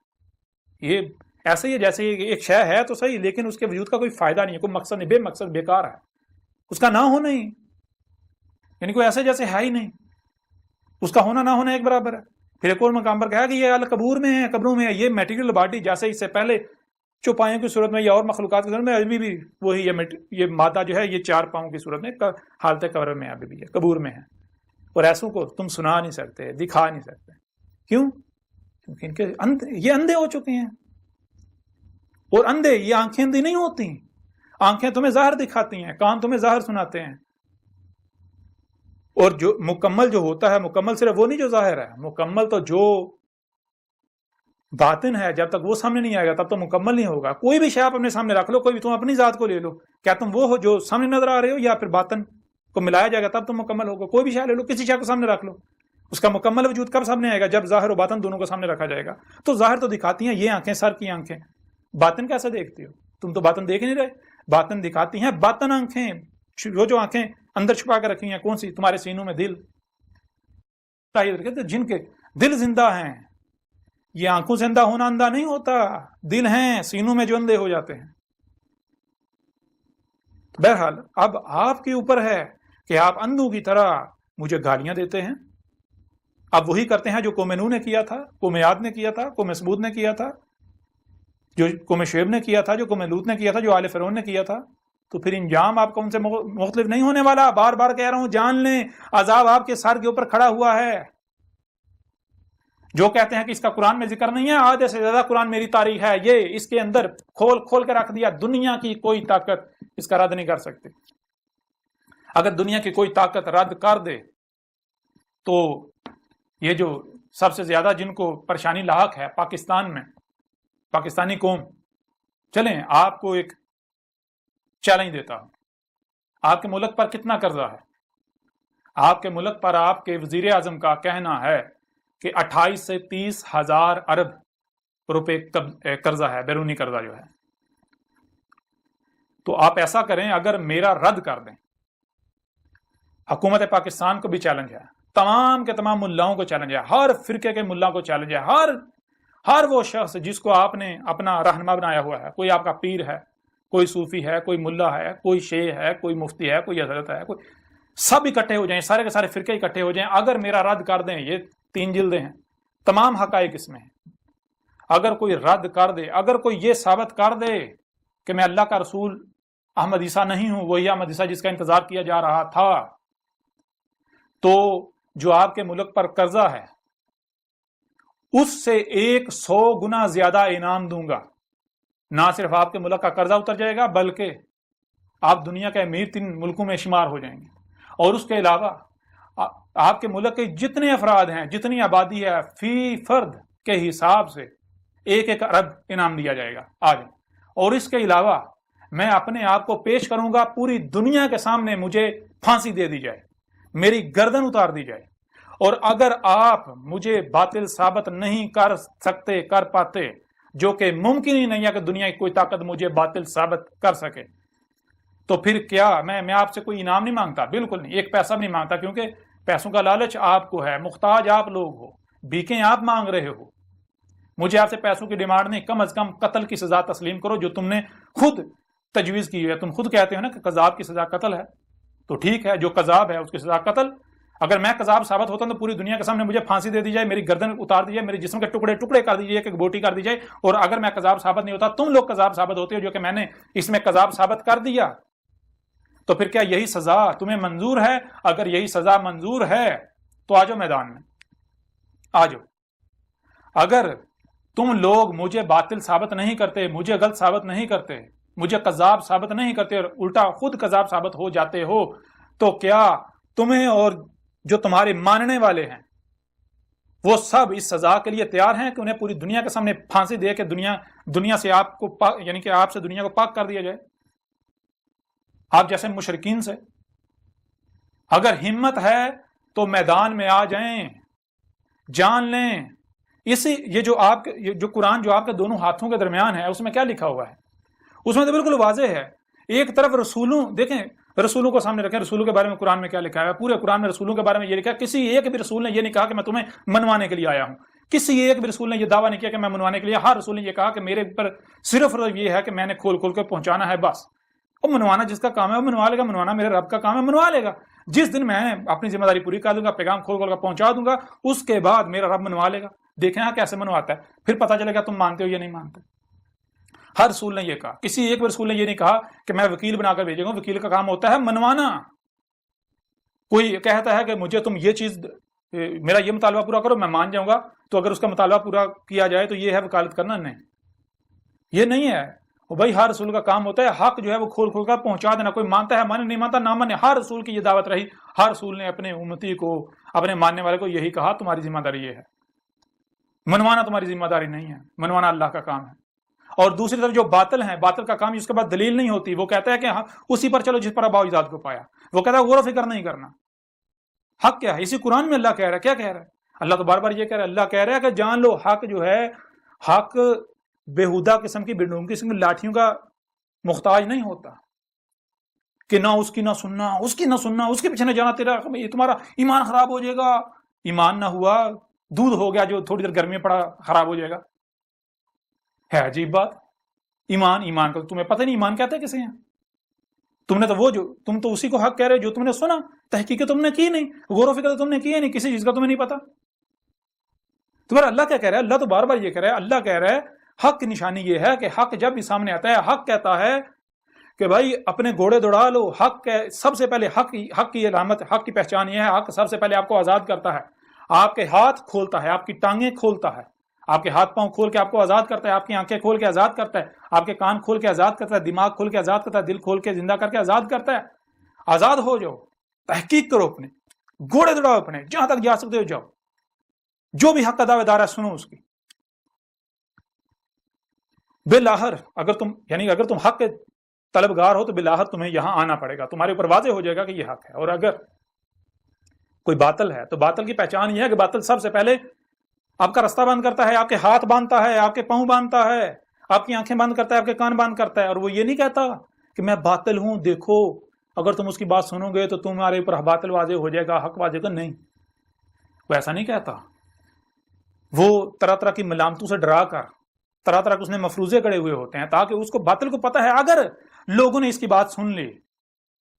یہ ایسے ہی جیسے ایک شے ہے تو صحیح، لیکن اس کے وجود کا کوئی فائدہ نہیں ہے، کوئی مقصد نہیں، بے مقصد بیکار ہے، اس کا نہ ہونا ہی یعنی کوئی ایسے جیسے ہے ہی نہیں، اس کا ہونا نہ ہونا ایک برابر ہے. پھر ایک اور مقام پر کہا کہ یہ القبور میں ہے، قبروں میں ہے. یہ میٹیریل باڈی جیسے اس سے پہلے چوپایوں کی صورت میں یا اور مخلوقات کی صورت میں ابھی بھی وہی یہ مادہ جو ہے یہ 4 پاؤں کی صورت میں حالت قبر میں ابھی بھی ہے، قبور میں ہے. اور ایسوں کو تم سنا نہیں سکتے، دکھا نہیں سکتے. کیوں؟ کیونکہ ان کے یہ اندھے ہو چکے ہیں. اور اندھے، یہ آنکھیں اندھی نہیں ہوتی، آنکھیں تمہیں ظاہر دکھاتی ہیں، کان تمہیں ظاہر سناتے ہیں. اور جو مکمل جو ہوتا ہے، مکمل صرف وہ نہیں جو ظاہر ہے، مکمل تو جو باطن ہے، جب تک وہ سامنے نہیں آئے گا تب تو مکمل نہیں ہوگا. کوئی بھی شے آپ اپنے سامنے رکھ لو، کوئی بھی، تم اپنی ذات کو لے لو، کیا تم وہ ہو جو سامنے نظر آ رہے ہو، یا پھر باطن کو ملایا جائے گا تب تم مکمل ہوگا. کوئی بھی شے لے لو، کسی شے کو سامنے رکھ لو، اس کا مکمل وجود کب سامنے آئے گا؟ جب ظاہر و باطن دونوں کو سامنے رکھا جائے گا. تو ظاہر تو دکھاتی ہیں یہ آنکھیں، سر کی آنکھیں، باطن کیسے دیکھتی ہو؟ تم تو باطن دیکھ نہیں رہے. باطن دکھاتی ہیں باطن آنکھیں. جو آنکھیں اندر چھپا کر رکھی ہیں، کون سی؟ تمہارے سینوں میں دل، جن کے دل زندہ ہیں. یہ آنکھوں سے اندھا ہونا اندھا نہیں ہوتا، دل ہیں سینوں میں جو اندھے ہو جاتے ہیں. بہرحال اب آپ کے اوپر ہے کہ آپ اندھوں کی طرح مجھے گالیاں دیتے ہیں. اب وہی کرتے ہیں جو قوم نوح نے کیا تھا، قوم عاد نے کیا تھا، قوم ثمود نے کیا تھا، جو قوم شعیب نے کیا تھا، جو قوم لوط نے کیا تھا، جو آل فرعون نے کیا تھا. تو پھر انجام آپ کو ان سے مختلف نہیں ہونے والا. بار بار کہہ رہا ہوں، جان لیں عذاب آپ کے سر کے اوپر کھڑا ہوا ہے. جو کہتے ہیں کہ اس کا قرآن میں ذکر نہیں ہے، آدھے سے زیادہ قرآن میری تاریخ ہے، یہ اس کے اندر کھول کے رکھ دیا. دنیا کی کوئی طاقت اس کا رد نہیں کر سکتی. اگر دنیا کی کوئی طاقت رد کر دے تو یہ جو سب سے زیادہ جن کو پریشانی لاحق ہے پاکستان میں، پاکستانی قوم، چلیں آپ کو ایک چیلنج دیتا ہوں. آپ کے ملک پر کتنا قرضہ ہے؟ آپ کے ملک پر آپ کے وزیر اعظم کا کہنا ہے کہ 28 سے 30 ہزار ارب روپے قرضہ ہے، بیرونی قرضہ جو ہے. تو آپ ایسا کریں، اگر میرا رد کر دیں، حکومت پاکستان کو بھی چیلنج ہے، تمام کے تمام ملاؤں کو چیلنج ہے، ہر فرقے کے ملا کو چیلنج ہے، ہر وہ شخص جس کو آپ نے اپنا رہنما بنایا ہوا ہے، کوئی آپ کا پیر ہے، کوئی صوفی ہے، کوئی ملا ہے، کوئی شیخ ہے، کوئی مفتی ہے، کوئی حضرت ہے، کوئی، سب اکٹھے ہو جائیں، سارے کے سارے فرقے اکٹھے ہو جائیں، اگر میرا رد کر دیں، یہ 3 جلدیں ہیں، تمام حقائق اس میں ہیں، اگر کوئی رد کر دے، اگر کوئی یہ ثابت کر دے کہ میں اللہ کا رسول احمد عیسیٰ نہیں ہوں، وہی احمد عیسیٰ جس کا انتظار کیا جا رہا تھا، تو جو آپ کے ملک پر قرضہ ہے اس سے 100 گنا زیادہ انعام دوں گا. نہ صرف آپ کے ملک کا قرضہ اتر جائے گا، بلکہ آپ دنیا کے امیر 3 ملکوں میں شمار ہو جائیں گے. اور اس کے علاوہ آپ کے ملک کے جتنے افراد ہیں، جتنی آبادی ہے، فی فرد کے حساب سے 1 ارب انعام دیا جائے گا آج. اور اس کے علاوہ میں اپنے آپ کو پیش کروں گا پوری دنیا کے سامنے، مجھے پھانسی دے دی جائے، میری گردن اتار دی جائے. اور اگر آپ مجھے باطل ثابت نہیں کر سکتے، کر پاتے، جو کہ ممکن ہی نہیں ہے کہ دنیا کی کوئی طاقت مجھے باطل ثابت کر سکے، تو پھر کیا میں آپ سے کوئی انعام نہیں مانگتا، بالکل نہیں، 1 پیسہ بھی نہیں مانگتا، کیونکہ پیسوں کا لالچ آپ کو ہے، محتاج آپ لوگ ہو، بھیکیں آپ مانگ رہے ہو. مجھے آپ سے پیسوں کی ڈیمانڈ نہیں، کم از کم قتل کی سزا تسلیم کرو جو تم نے خود تجویز کی ہے. تم خود کہتے ہو نا کہ قذاب کی سزا قتل ہے، تو ٹھیک ہے، جو قذاب ہے اس کی سزا قتل. اگر میں قذاب ثابت ہوتا ہوں تو پوری دنیا کے سامنے مجھے پھانسی دے دی جائے، میری گردن اتار دی جائے، میرے جسم کے ٹکڑے ٹکڑے کر دی جائے، کہ بوٹی کر دی جائے. اور اگر میں قذاب ثابت نہیں ہوتا، تم لوگ قذاب ثابت ہوتے ہو، جو کہ میں نے اس میں قذاب ثابت کر دیا، تو پھر کیا یہی سزا تمہیں منظور ہے؟ اگر یہی سزا منظور ہے تو آ جاؤ میدان میں، آ جاؤ. اگر تم لوگ مجھے باطل ثابت نہیں کرتے، مجھے غلط ثابت نہیں کرتے، مجھے قذاب ثابت نہیں کرتے، اور الٹا خود قذاب ثابت ہو جاتے ہو، تو کیا تمہیں اور جو تمہارے ماننے والے ہیں وہ سب اس سزا کے لیے تیار ہیں کہ انہیں پوری دنیا کے سامنے پھانسی دے کے دنیا سے آپ کو یعنی کہ آپ سے دنیا کو پاک کر دیا جائے؟ آپ جیسے مشرکین سے اگر ہمت ہے تو میدان میں آ جائیں، جان لیں. یہ جو قرآن جو آپ کے دونوں ہاتھوں کے درمیان ہے، اس میں کیا لکھا ہوا ہے؟ اس میں تو بالکل واضح ہے. ایک طرف رسولوں، دیکھیں رسولوں کو سامنے رکھیں. رسولوں کے بارے میں قرآن میں کیا لکھا ہے؟ پورے قرآن میں رسولوں کے بارے میں یہ لکھا ہے. کسی ایک بھی رسول نے یہ نہیں کہا کہ میں تمہیں منوانے کے لیے آیا ہوں. کسی ایک بھی رسول نے یہ دعویٰ نہیں کیا کہ میں منوانے کے لیے. ہر رسول نے یہ کہا کہ میرے اوپر صرف یہ ہے کہ میں نے کھول کھول کے پہنچانا ہے بس. اور منوانا جس کا کام ہے وہ منوا لے گا. منوانا میرے رب کا کام ہے, منوا لے گا. جس دن میں اپنی ذمہ داری پوری کر دوں گا, پیغام کھول کھول کر پہنچا دوں گا, اس کے بعد میرا رب منوا لے گا. دیکھیں ہاں کیسے منواتا ہے, پھر پتہ چلے گا تم مانتے ہو یا نہیں مانتے. ہر رسول نے یہ کہا. کسی ایک بھی رسول نے یہ نہیں کہا کہ میں وکیل بنا کر بھیجوں گا. وکیل کا کام ہوتا ہے منوانا. کوئی کہتا ہے کہ مجھے تم یہ چیز, میرا یہ مطالبہ پورا کرو, میں مان جاؤں گا, تو اگر اس کا مطالبہ پورا کیا جائے تو یہ ہے وکالت کرنا. نہیں, یہ نہیں ہے. بھائی ہر رسول کا کام ہوتا ہے حق جو ہے وہ کھول کھول کر پہنچا دینا. کوئی مانتا ہے مانے, نہیں مانتا نہ مانے. ہر رسول کی یہ دعوت رہی. ہر رسول نے اپنے امتی کو, اپنے ماننے والے کو یہی کہا تمہاری ذمہ داری یہ ہے, منوانا تمہاری ذمہ داری نہیں ہے, منوانا اللہ کا کام ہے. اور دوسری طرف جو باطل ہیں, باطل کا کام اس کے بعد دلیل نہیں ہوتی. وہ کہتا ہے کہ ہاں اسی پر چلو جس پر ابا اجداد کو پایا. وہ کہتا ہے غور و فکر نہیں کرنا. حق کیا ہے؟ اسی قرآن میں اللہ کہہ رہا ہے. کیا کہہ رہا ہے اللہ؟ تو بار بار یہ کہہ رہا ہے. اللہ کہہ رہا ہے کہ جان لو حق جو ہے, حق بےہودہ قسم کی بے قسم کی لاٹھیوں کا محتاج نہیں ہوتا کہ نہ اس کی نہ سننا, اس کی نہ سننا, اس کے پیچھے نہ جانا, تمہارا ایمان خراب ہو جائے گا. ایمان نہ ہوا, دودھ ہو گیا جو تھوڑی دیر گرمی میں پڑا خراب ہو جائے گا. ہے عجیب بات. ایمان کا تمہیں پتہ نہیں ایمان کہتے ہیں کسے ہیں. تم نے تو تم تو اسی کو حق کہہ رہے جو تم نے سنا. تحقیق تم نے کی نہیں, غور و فکر تم نے کی نہیں, کسی چیز کا تمہیں نہیں پتا. تمہارا اللہ کیا کہہ رہا ہے؟ اللہ تو بار بار یہ کہہ رہا ہے. اللہ کہہ رہا ہے حق کی نشانی یہ ہے کہ حق جب بھی سامنے آتا ہے, حق کہتا ہے کہ بھائی اپنے گھوڑے دوڑا لو. حق سب سے پہلے حق کی علامت, حق کی پہچان یہ ہے. حق سب سے پہلے آپ کو آزاد کرتا ہے, آپ کے ہاتھ کھولتا ہے, آپ کی ٹانگیں کھولتا ہے, آپ کے ہاتھ پاؤں کھول کے آپ کو آزاد کرتا ہے, آپ کی آنکھیں کھول کے آزاد کرتا ہے, آپ کے کان کھول کے آزاد کرتا ہے, دماغ کھول کے آزاد کرتا ہے, دل کھول کے زندہ کر کے آزاد کرتا ہے. آزاد ہو جاؤ, تحقیق کرو, اپنے گھوڑے دوڑاؤ, اپنے جہاں تک جا سکتے ہو جاؤ. جو بھی حق کا دعوے دار ہے سنو اس کی. بالآخر اگر تم حق کے طلبگار ہو تو بالآخر تمہیں یہاں آنا پڑے گا. تمہارے اوپر واضح ہو جائے گا کہ یہ حق ہے. اور اگر کوئی باطل ہے تو باطل کی پہچان یہ ہے کہ باطل سب سے پہلے آپ کا رستہ بند کرتا ہے, آپ کے ہاتھ باندھتا ہے, آپ کے پاؤں باندھتا ہے, آپ کی آنکھیں بند کرتا ہے, آپ کے کان بند کرتا ہے. اور وہ یہ نہیں کہتا کہ میں باطل ہوں, دیکھو اگر تم اس کی بات سنو گے تو تمہارے اوپر باطل واضح ہو جائے گا, حق واضح ہوگا. نہیں, وہ ایسا نہیں کہتا. وہ طرح طرح کی ملامتوں سے ڈرا کر, طرح طرح کے اس نے مفروضے کڑے ہوئے ہوتے ہیں تاکہ اس کو باطل کو پتہ ہے اگر لوگوں نے اس کی بات سن لی.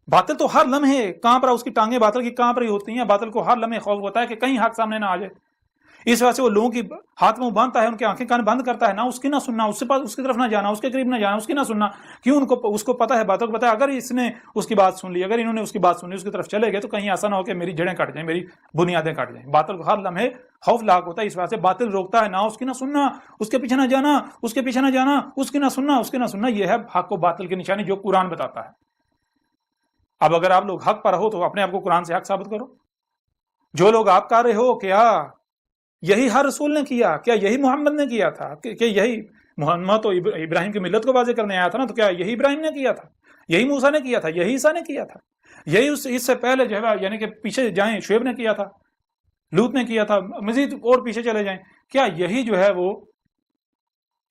باطل تو ہر لمحے کانپ رہا, اس کی ٹانگیں باطل کی کانپ رہی ہوتی ہیں. باطل کو ہر لمحے خوف ہوتا ہے کہ کہیں حق سامنے نہ آ جائے. اس وجہ سے وہ لوگوں کی ہاتھ منہ باندھتا ہے, ان کے آنکھیں کان بند کرتا ہے, نہ اس کی نہ سننا, اس کی طرف نہ جانا, اس کے قریب نہ جانا, اس کی نہ سننا. کیوں؟ اس کو پتہ ہے, باطل کو پتہ ہے اگر اس نے اس کی بات سن لی, اگر انہوں نے اس کی بات سن لی, اس کی طرف چلے گئے تو کہیں ایسا نہ ہو کہ میری جڑیں کٹ جائیں, میری بنیادیں کٹ جائیں. باطل کو ہر لمحے خوف لاحق ہوتا ہے. اس وجہ سے باطل روکتا ہے, نہ اس کی نہ سننا, اس کے پیچھے نہ جانا, اس کے پیچھے نہ جانا, اس کی نہ سننا, اس کی نہ سننا. یہ ہے حق و باطل کی نشانی جو قرآن بتاتا ہے. اب اگر آپ لوگ حق پر ہو تو اپنے آپ کو قرآن سے حق ثابت کرو. جو لوگ آپ کر رہے ہو, کیا یہی ہر رسول نے کیا؟ کیا یہی محمد نے کیا تھا؟ کہ یہی محمد تو ابراہیم کی ملت کو واضح کرنے آیا تھا نا, تو کیا یہی ابراہیم نے کیا تھا؟ یہی موسیٰ نے کیا تھا؟ یہی عیسیٰ نے کیا تھا؟ یہی اس سے پہلے جو ہے یعنی کہ پیچھے جائیں شعیب نے کیا تھا, لوط نے کیا تھا, مزید اور پیچھے چلے جائیں, کیا یہی جو ہے وہ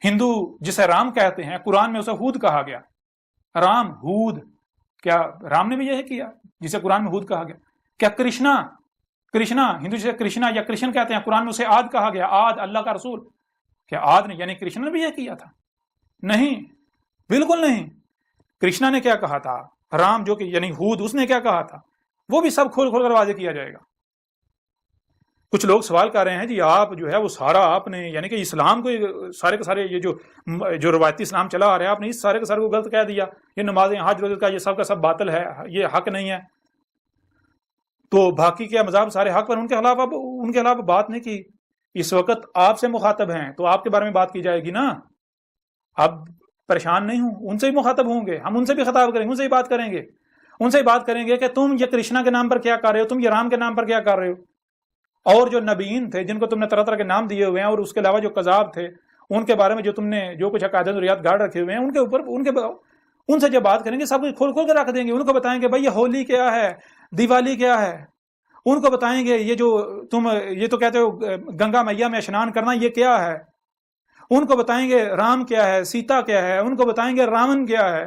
ہندو جسے رام کہتے ہیں, قرآن میں اسے ہود کہا گیا, رام ہود, کیا رام نے بھی یہی کیا جسے قرآن میں ہود کہا گیا؟ کیا کرشنا ہندو جسے کرشنا یا کرشن کہتے ہیں, قرآن میں اسے عاد کہا گیا, عاد اللہ کا رسول, کیا عاد نے یعنی کرشنا نے بھی یہ کیا تھا؟ نہیں, بالکل نہیں. کرشنا نے کیا کہا تھا؟ رام جو کہ یعنی ہود, اس نے کیا کہا تھا؟ وہ بھی سب کھول کھول کر واضح کیا جائے گا. کچھ لوگ سوال کر رہے ہیں جی آپ جو ہے وہ سارا آپ نے یعنی کہ اسلام کو سارے کے سارے یہ جو روایتی اسلام چلا آ رہا ہے آپ نے اس سارے کے سارے کو غلط کہہ دیا, یہ نمازیں حج روزے کا یہ سب کا سب باطل ہے, یہ حق نہیں ہے. تو باقی کیا مذاہب سارے حق پر, ان کے خلاف بات نہیں کی. اس وقت آپ سے مخاطب ہیں تو آپ کے بارے میں بات کی جائے گی نا. اب پریشان نہیں ہوں, ان سے بھی مخاطب ہوں گے, ہم ان سے بھی خطاب کریں گے, ان سے بھی بات کریں گے, ان سے بھی بات کریں گے کہ تم یہ کرشنا کے نام پر کیا کر رہے ہو, تم یہ رام کے نام پر کیا کر رہے ہو. اور جو نبیین تھے جن کو تم نے طرح طرح کے نام دیے ہوئے ہیں, اور اس کے علاوہ جو کذاب تھے ان کے بارے میں جو تم نے جو کچھ عقائد ضروریات گاڑ رکھے ہوئے ہیں, ان کے اوپر ان سے جب بات کریں گے سب کچھ کھول کھول کے رکھ دیں گے. ان کو بتائیں گے بھائی یہ ہولی کیا ہے, دیوالی کیا ہے. ان کو بتائیں گے یہ جو تم یہ تو کہتے ہو گنگا میاں میں اشنان کرنا یہ کیا ہے. ان کو بتائیں گے رام کیا ہے, سیتا کیا ہے. ان کو بتائیں گے راون کیا ہے.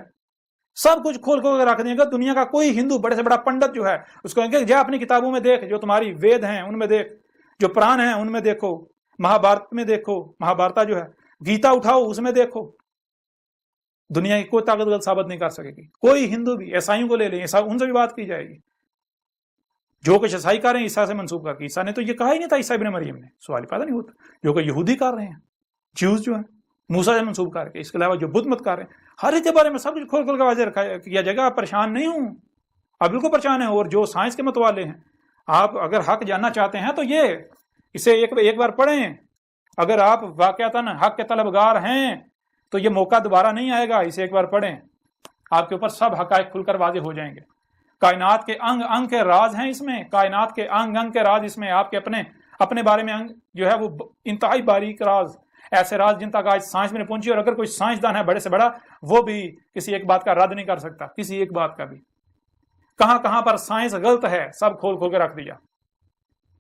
سب کچھ کھول کھول کے رکھ دیں گے. دنیا کا کوئی ہندو بڑے سے بڑا پنڈت جو ہے اس کو کہیں گے جا اپنی کتابوں میں دیکھ، جو تمہاری وید ہیں ان میں دیکھ، جو پران ہیں ان میں دیکھو، مہابھارت میں دیکھو، مہابھارتا جو ہے، گیتا اٹھاؤ اس میں دیکھو. دنیا کی کوئی طاقت غلط ثابت نہیں کر سکے گی. کوئی ہندو بھی، عیسائیوں کو لے لیں، ان سے بھی بات کی جائے گی. جو کچھ عیسائی کر رہے ہیں عیسیٰ سے منسوب کر کے، عیسیٰ نے تو یہ کہا ہی نہیں تھا، عیسیٰ ابن مریم نے، سوال پیدا نہیں ہوتا. جو کہ یہودی کر رہے ہیں، جیوز جو ہیں موسیٰ سے منسوب کر کے، اس کے علاوہ جو بدھ مت کر رہے ہیں، ہر ایک کے بارے میں سب کچھ کھول کھول کے واضح رکھا کیا جائے گا. آپ پریشان نہیں ہوں، آپ بالکل پریشان ہیں. اور جو سائنس کے متوالے ہیں، آپ اگر حق جاننا چاہتے ہیں تو یہ اسے ایک بار پڑھیں. اگر آپ واقعتاً حق کے طلبگار ہیں تو یہ موقع دوبارہ نہیں آئے گا. اسے ایک بار پڑھیں، آپ کے اوپر سب حقائق کھل کر واضح ہو جائیں گے. کائنات کے انگ انگ کے راز ہیں اس میں، کائنات کے انگ انگ کے راز اس میں. آپ کے اپنے بارے میں جو ہے وہ انتہائی باریک راز، ایسے راز جن تک آج سائنس میں نہیں پہنچی. اور اگر کوئی سائنسدان ہے بڑے سے بڑا، وہ بھی کسی ایک بات کا رد نہیں کر سکتا، کسی ایک بات کا بھی. کہاں کہاں پر سائنس غلط ہے سب کھول کھول کے رکھ دیا.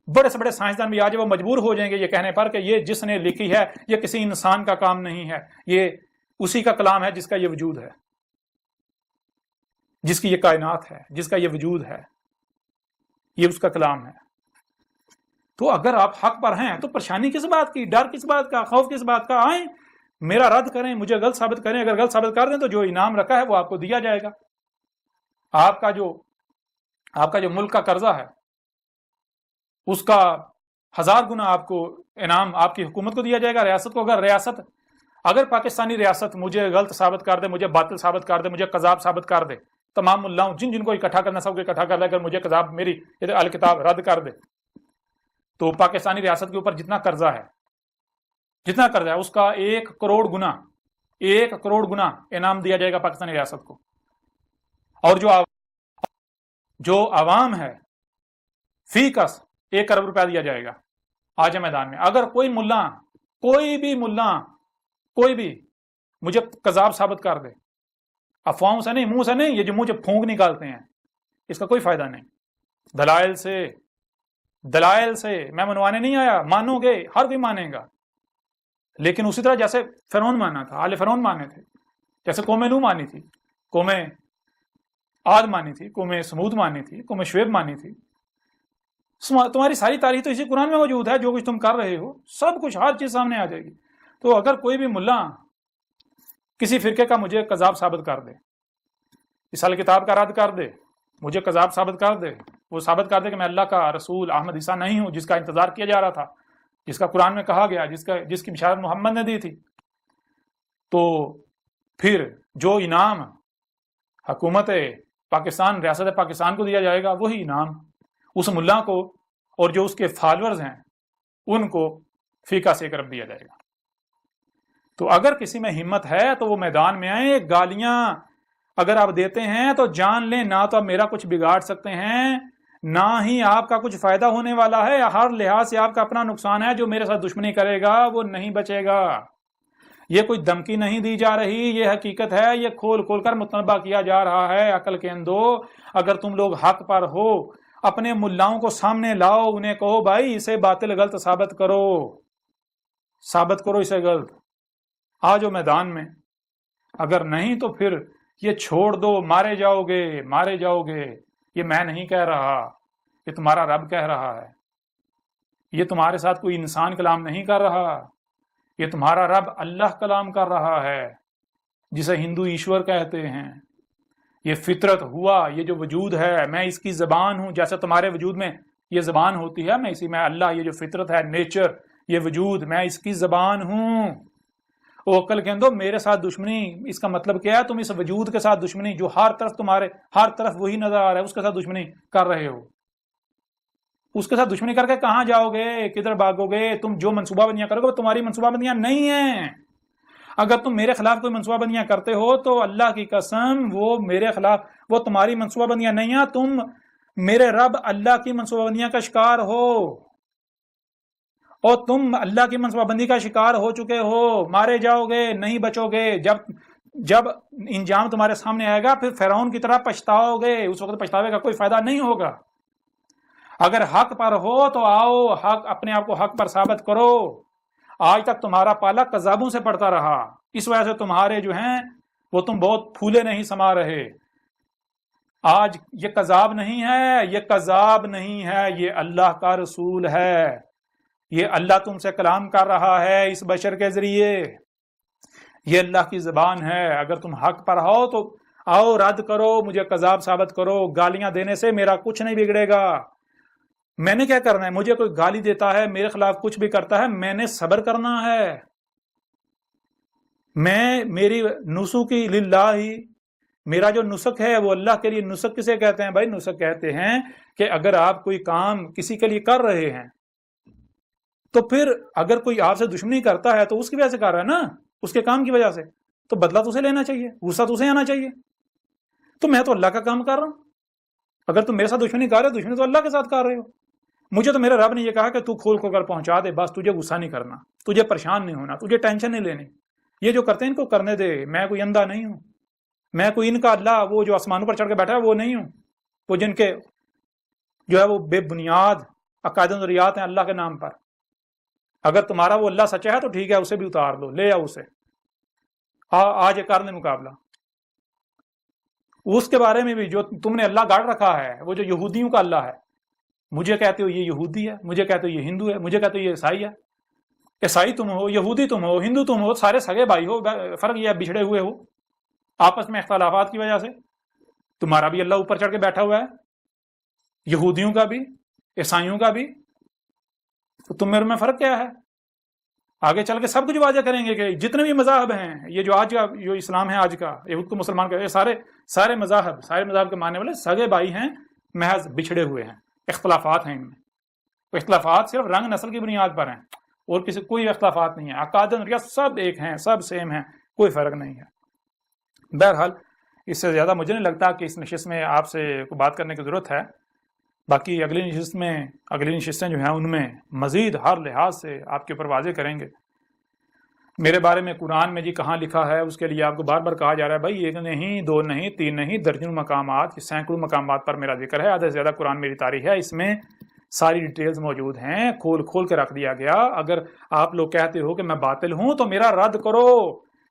بڑے سے بڑے سائنسدان بھی آج وہ مجبور ہو جائیں گے یہ کہنے پر کہ یہ جس نے لکھی ہے یہ کسی انسان کا کام نہیں ہے، یہ اسی کا کلام ہے جس کا یہ وجود ہے، جس کی یہ کائنات ہے، جس کا یہ وجود ہے، یہ اس کا کلام ہے. تو اگر آپ حق پر ہیں تو پریشانی کس بات کی، ڈر کس بات کا، خوف کس بات کا؟ آئیں میرا رد کریں، مجھے غلط ثابت کریں. اگر غلط ثابت کر دیں تو جو انعام رکھا ہے وہ آپ کو دیا جائے گا. آپ کا جو ملک کا قرضہ ہے اس کا 1000 گنا آپ کو انعام آپ کی حکومت کو دیا جائے گا، ریاست کو. اگر پاکستانی ریاست مجھے غلط ثابت کر دے، مجھے باطل ثابت کر دے، مجھے کذاب ثابت کر دے، تمام ملاؤں جن کو اکٹھا کرنا سب کو اکٹھا کر دے، اگر مجھے کذاب میری الکتاب رد کر دے، تو پاکستانی ریاست کے اوپر جتنا قرضہ ہے اس کا 1 کروڑ گنا انعام دیا جائے گا پاکستانی ریاست کو. اور جو عوام ہے فی کس 1 ارب روپیہ دیا جائے گا آج میدان میں. اگر کوئی ملا کوئی بھی مجھے کذاب ثابت کر دے، افواہوں سے نہیں، منہ سے نہیں، یہ جو منہ سے پھونک نکالتے ہیں اس کا کوئی فائدہ نہیں. دلائل سے میں منوانے نہیں آیا، مانو گے، ہر کوئی مانے گا. لیکن اسی طرح جیسے فرعون مانا تھا، آل فرعون مانے تھے، جیسے قوم نوح مانی تھی، قوم عاد مانی تھی، قوم سمود مانی تھی، قوم شعیب مانی تھی. تمہاری ساری تاریخ تو اسی قرآن میں موجود ہے. جو کچھ تم کر رہے ہو سب کچھ ہر چیز سامنے آ جائے گی. تو اگر کوئی بھی ملا کسی فرقے کا مجھے کذاب ثابت کر دے، اس کتاب کا رد کر دے، مجھے کذاب ثابت کر دے، وہ ثابت کر دے کہ میں اللہ کا رسول احمد عیسیٰ نہیں ہوں جس کا انتظار کیا جا رہا تھا، جس کا قرآن میں کہا گیا، جس کی بشارت محمد نے دی تھی، تو پھر جو انعام حکومت پاکستان، ریاست پاکستان کو دیا جائے گا وہی انعام اس ملا کو اور جو اس کے فالورز ہیں ان کو فیکا سے 1 ارب دیا جائے گا. تو اگر کسی میں ہمت ہے تو وہ میدان میں آئے. گالیاں اگر آپ دیتے ہیں تو جان لیں نہ تو آپ میرا کچھ بگاڑ سکتے ہیں، نہ ہی آپ کا کچھ فائدہ ہونے والا ہے. ہر لحاظ سے آپ کا اپنا نقصان ہے. جو میرے ساتھ دشمنی کرے گا وہ نہیں بچے گا. یہ کوئی دھمکی نہیں دی جا رہی، یہ حقیقت ہے. یہ کھول کھول کر متنبہ کیا جا رہا ہے. عقل کے اندھو، اگر تم لوگ حق پر ہو اپنے ملاؤں کو سامنے لاؤ، انہیں کہو بھائی اسے باطل غلط ثابت کرو اسے غلط. آ جاؤ میدان میں. اگر نہیں تو پھر یہ چھوڑ دو، مارے جاؤ گے. یہ میں نہیں کہہ رہا، یہ تمہارا رب کہہ رہا ہے. یہ تمہارے ساتھ کوئی انسان کلام نہیں کر رہا، یہ تمہارا رب اللہ کلام کر رہا ہے، جسے ہندو ایشور کہتے ہیں. یہ فطرت ہوا، یہ جو وجود ہے میں اس کی زبان ہوں. جیسے تمہارے وجود میں یہ زبان ہوتی ہے، میں اللہ، یہ جو فطرت ہے، نیچر، یہ وجود، میں اس کی زبان ہوں. وہ عقل کے اندر میرے ساتھ دشمنی، اس کا مطلب کیا ہے؟ تم اس وجود کے ساتھ دشمنی جو ہر طرف وہی نظر آ رہا ہے، اس کے ساتھ دشمنی کر رہے ہو. اس کے ساتھ دشمنی کر کے کہاں جاؤ گے؟ کدھر بھاگو گے؟ تم جو منصوبہ بندیاں کرو گے وہ تمہاری منصوبہ بندیاں نہیں ہیں. اگر تم میرے خلاف کوئی منصوبہ بندیاں کرتے ہو تو اللہ کی قسم وہ میرے خلاف، وہ تمہاری منصوبہ بندیاں نہیں ہیں. تم میرے رب اللہ کی منصوبہ بندیاں کا شکار ہو، اور تم اللہ کی منصوبہ بندی کا شکار ہو چکے ہو. مارے جاؤ گے، نہیں بچو گے. جب انجام تمہارے سامنے آئے گا پھر فرعون کی طرح پچھتاؤ گے. اس وقت پچھتاوے کا کوئی فائدہ نہیں ہوگا. اگر حق پر ہو تو آؤ، اپنے آپ کو حق پر ثابت کرو. آج تک تمہارا پالا کذابوں سے پڑتا رہا، اس وجہ سے تمہارے جو ہیں وہ تم بہت پھولے نہیں سما رہے. آج یہ کذاب نہیں ہے، یہ کذاب نہیں ہے، یہ اللہ کا رسول ہے. یہ اللہ تم سے کلام کر رہا ہے اس بشر کے ذریعے. یہ اللہ کی زبان ہے. اگر تم حق پر ہو تو آؤ رد کرو، مجھے کذاب ثابت کرو. گالیاں دینے سے میرا کچھ نہیں بگڑے گا. میں نے کیا کرنا ہے؟ مجھے کوئی گالی دیتا ہے، میرے خلاف کچھ بھی کرتا ہے، میں نے صبر کرنا ہے. میری نسخی للہ، میرا جو نسخ ہے وہ اللہ کے لیے. نسخ کسے کہتے ہیں بھائی؟ نسخ کہتے ہیں کہ اگر آپ کوئی کام کسی کے لیے کر رہے ہیں تو پھر اگر کوئی آپ سے دشمنی کرتا ہے تو اس کی وجہ سے کر رہا ہے نا، اس کے کام کی وجہ سے، تو بدلہ تو اسے لینا چاہیے، غصہ تو اسے آنا چاہیے. تو میں تو اللہ کا کام کر رہا ہوں. اگر تم میرے ساتھ دشمنی کر رہے ہو، دشمنی تو اللہ کے ساتھ کر رہے ہو. مجھے تو میرے رب نے یہ کہا کہ تو کھول کھول کر پہنچا دے، بس تجھے غصہ نہیں کرنا، تجھے پریشان نہیں ہونا، تجھے ٹینشن نہیں لینی. یہ جو کرتے ہیں ان کو کرنے دے. میں کوئی اندھا نہیں ہوں، میں کوئی ان کا اللہ وہ جو آسمانوں پر چڑھ کے بیٹھا ہے وہ نہیں ہوں، وہ جن کے جو ہے وہ بے بنیاد عقائد و نظریات ہیں اللہ کے نام پر. اگر تمہارا وہ اللہ سچا ہے تو ٹھیک ہے، اسے بھی اتار لو، لے آؤ اسے، آج یہ کر لیں مقابلہ. اس کے بارے میں بھی جو تم نے اللہ گاڑ رکھا ہے، وہ جو یہودیوں کا اللہ ہے، مجھے کہتے ہو یہ یہودی ہے، مجھے کہتے ہو یہ ہندو ہے، مجھے کہتے ہو یہ عیسائی ہے. عیسائی تم ہو، یہودی تم ہو، ہندو تم ہو، سارے سگے بھائی ہو. فرق یہ ہے بچھڑے ہوئے ہو آپس میں اختلافات کی وجہ سے. تمہارا بھی اللہ اوپر چڑھ کے بیٹھا ہوا ہے، یہودیوں کا بھی، عیسائیوں کا بھی. تو تم میرے میں فرق کیا ہے؟ آگے چل کے سب کچھ واضح کریں گے کہ جتنے بھی مذاہب ہیں، یہ جو آج کا جو اسلام ہے آج کا، یہود کو مسلمان کا، سارے مذاہب کے ماننے والے سگے بھائی ہیں، محض بچھڑے ہوئے ہیں. اختلافات ہیں ان میں. اختلافات صرف رنگ نسل کی بنیاد پر ہیں اور کوئی اختلافات نہیں ہے. عقائد نظریات سب ایک ہیں، سب سیم ہیں، کوئی فرق نہیں ہے. بہرحال اس سے زیادہ مجھے نہیں لگتا کہ اس نشست میں آپ سے بات کرنے کی ضرورت ہے. باقی اگلی نشستیں جو ہیں ان میں مزید ہر لحاظ سے آپ کے اوپر واضح کریں گے. میرے بارے میں قرآن میں جی کہاں لکھا ہے، اس کے لیے آپ کو بار بار کہا جا رہا ہے بھائی ایک نہیں، دو نہیں، تین نہیں، درجنوں مقامات، سینکڑوں مقامات پر میرا ذکر ہے. آدھے سے زیادہ قرآن میری تاریخ ہے، اس میں ساری ڈیٹیلز موجود ہیں، کھول کے رکھ دیا گیا. اگر آپ لوگ کہتے ہو کہ میں باطل ہوں تو میرا رد کرو.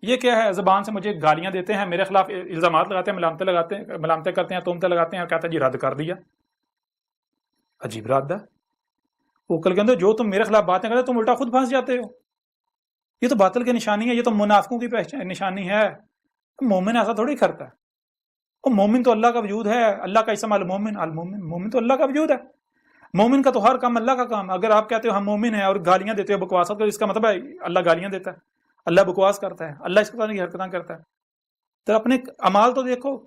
یہ کیا ہے؟ زبان سے مجھے گالیاں دیتے ہیں، میرے خلاف الزامات لگاتے ہیں، ملامتیں کرتے ہیں، تہمتیں لگاتے ہیں اور کہتے ہیں جی رد کر دیا. عجیب رد ہے. وہ کل کے اندر جو تم میرے خلاف باتیں کرتے تم الٹا خود پھنس جاتے ہو. یہ تو باطل کی نشانی ہے، یہ تو منافقوں کی نشانی ہے. مومن ایسا تھوڑی کرتا ہے. وہ مومن تو اللہ کا وجود ہے. اللہ کا اسم المومن تو اللہ کا وجود ہے. مومن کا تو ہر کام اللہ کا کام. اگر آپ کہتے ہو ہم مومن ہیں اور گالیاں دیتے ہو، بکواسات کرتے، اس کا مطلب ہے اللہ گالیاں دیتا ہے، اللہ بکواس کرتا ہے، اللہ اس طرح کی حرکتیں کرتا ہے. تو اپنے اعمال تو دیکھو.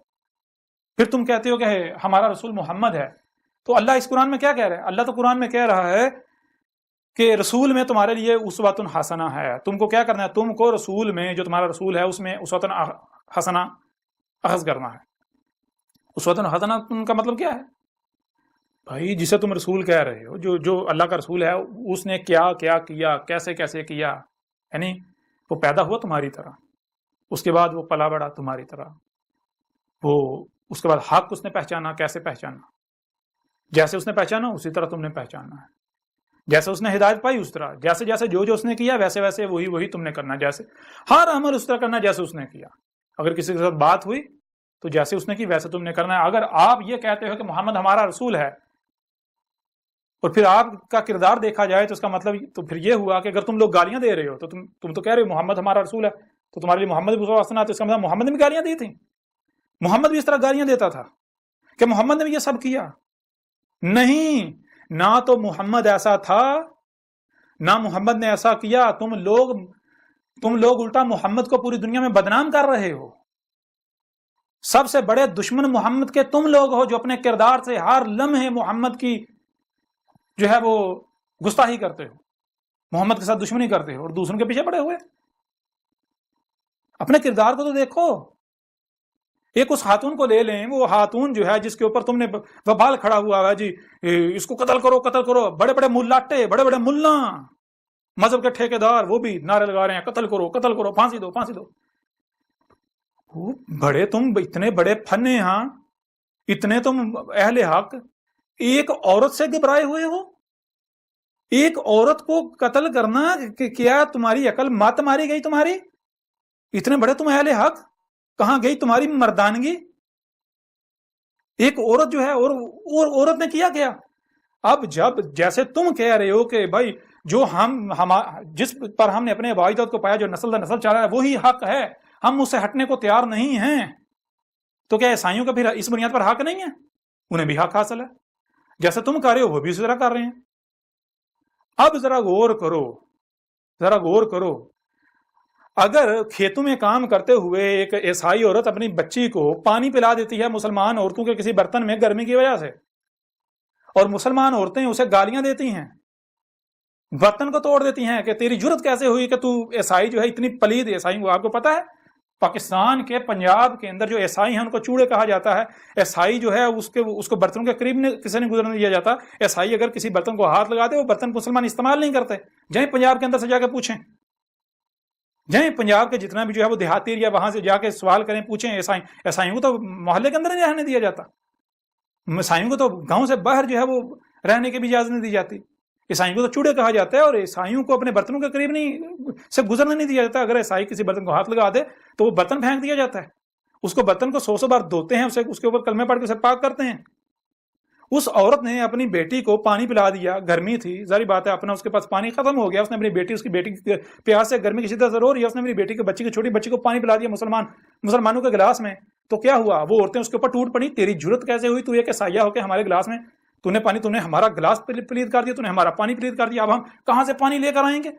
پھر تم کہتے ہو کہ ہمارا رسول محمد ہے، تو اللہ اس قرآن میں کیا کہہ رہا ہے؟ اللہ تو قرآن میں کہہ رہا ہے کہ رسول میں تمہارے لیے اسوۃ حسنہ ہے. تم کو کیا کرنا ہے؟ تم کو رسول میں، جو تمہارا رسول ہے اس میں اسوۃ حسنہ اخذ کرنا ہے. اسوۃ حسنہ کا مطلب کیا ہے بھائی؟ جسے تم رسول کہہ رہے ہو، جو اللہ کا رسول ہے، اس نے کیا کیا، کیسے کیا. یعنی وہ پیدا ہوا تمہاری طرح، اس کے بعد وہ پلا بڑا تمہاری طرح، وہ اس کے بعد حق اس نے پہچانا. کیسے پہچانا؟ جیسے اس نے پہچانا اسی طرح تم نے پہچاننا ہے. جیسے اس نے ہدایت پائی اس طرح، جیسے جو اس نے کیا ویسے وہی تم نے کرنا. جیسے ہر عمل اس طرح کرنا جیسے اس نے کیا. اگر کسی کے ساتھ بات ہوئی تو جیسے اس نے کی ویسے تم نے کرنا ہے. اگر آپ یہ کہتے ہو کہ محمد ہمارا رسول ہے اور پھر آپ کا کردار دیکھا جائے تو اس کا مطلب تو پھر یہ ہوا کہ اگر تم لوگ گالیاں دے رہے ہو تو تم تو کہہ رہے ہو محمد ہمارا رسول ہے، تو تمہارے لیے محمد بھی تو اس کا مطلب محمد نے بھی گالیاں دی تھیں. محمد بھی اس طرح گالیاں دیتا تھا کہ محمد نے بھی یہ سب کیا؟ نہیں، نہ تو محمد ایسا تھا، نہ محمد نے ایسا کیا. تم لوگ الٹا محمد کو پوری دنیا میں بدنام کر رہے ہو. سب سے بڑے دشمن محمد کے تم لوگ ہو، جو اپنے کردار سے ہر لمحے محمد کی جو ہے وہ گستاخی کرتے ہو، محمد کے ساتھ دشمنی کرتے ہو اور دوسروں کے پیچھے پڑے ہوئے. اپنے کردار کو تو دیکھو. ایک اس خاتون کو لے لیں، وہ خاتون جو ہے جس کے اوپر تم نے وبال کھڑا ہوا ہے جی اس کو قتل کرو. بڑے بڑے ملاٹے، بڑے بڑے ملا، مذہب کے ٹھیکیدار، وہ بھی نعرے لگا رہے ہیں قتل کرو، پھانسی دو. بڑے تم اتنے بڑے فنے، ہاں اتنے تم اہل حق، ایک عورت سے گھبرائے ہوئے ہو. ایک عورت کو قتل کرنا، کیا تمہاری عقل مات ماری گئی تمہاری؟ اتنے بڑے تم اہل حق. کہاں گئی تمہاری مردانگی؟ ایک عورت جو ہے اور عورت نے کیا کیا؟ اب جب جیسے تم کہہ رہے ہو کہ بھائی جو جس پر ہم نے اپنے باعزت کو پایا، جو نسل در نسل چلا ہے وہی حق ہے، ہم اس سے ہٹنے کو تیار نہیں ہیں، تو کیا عیسائیوں کا پھر اس بنیاد پر حق نہیں ہے؟ انہیں بھی حق حاصل ہے، جیسے تم کر رہے ہو وہ بھی اسی طرح کر رہے ہیں۔ اب ذرا غور کرو، اگر کھیتوں میں کام کرتے ہوئے ایک عیسائی عورت اپنی بچی کو پانی پلا دیتی ہے مسلمان عورتوں کے کسی برتن میں گرمی کی وجہ سے، اور مسلمان عورتیں اسے گالیاں دیتی ہیں، برتن کو توڑ دیتی ہیں کہ تیری جرت کیسے ہوئی کہ تو عیسائی جو ہے اتنی پلید عیسائی، آپ کو پتا ہے پاکستان کے پنجاب کے اندر جو عیسائی ہیں ان کو چوڑے کہا جاتا ہے، عیسائی جو ہے اس کو برتنوں کے قریب کسی نے گزرنے دیا جاتا، عیسائی اگر کسی برتن کو ہاتھ لگا دے وہ برتن مسلمان استعمال نہیں کرتے، جائیں پنجاب کے اندر سے جا کے پوچھیں، جائیں پنجاب کے جتنا بھی جو ہے وہ دیہاتی ایریا وہاں سے جا کے سوال کریں، پوچھیں، عیسائیوں کو تو محلے کے اندر نہیں رہنے دیا جاتا، عیسائیوں کو تو گاؤں سے باہر جو ہے وہ رہنے کی بھی اجازت نہیں دی جاتی، عیسائیوں کو تو چوڑے کہا جاتا ہے، اور عیسائیوں کو اپنے برتنوں کے قریب سے گزرنے نہیں دیا جاتا، اگر عیسائی کسی برتن کو ہاتھ لگا دے تو وہ برتن پھینک دیا جاتا ہے، اس کو برتن کو 100 بار دھوتے ہیں، اس کے اوپر کلمے پڑھ کے اسے پاک کرتے ہیں۔ اس عورت نے اپنی بیٹی کو پانی پلا دیا، گرمی تھی، ظاہر بات ہے اپنا اس کے پاس پانی ختم ہو گیا، اس نے اپنی بیٹی، اس کی بیٹی پیاس سے گرمی کی شدت سے رو رہی ہے، اس نے اپنی بیٹی کی چھوٹی بچی کو پانی پلا دیا مسلمانوں کے گلاس میں، تو کیا ہوا؟ وہ عورتیں اس کے اوپر ٹوٹ پڑی، تیری جرت کیسے ہوئی، تو ایک عیسائیہ ہو کے ہمارے گلاس میں تو نے ہمارا گلاس پلید کر دیا، تو نے ہمارا پانی پلید کر دیا، اب ہم کہاں سے پانی لے کر آئیں گے؟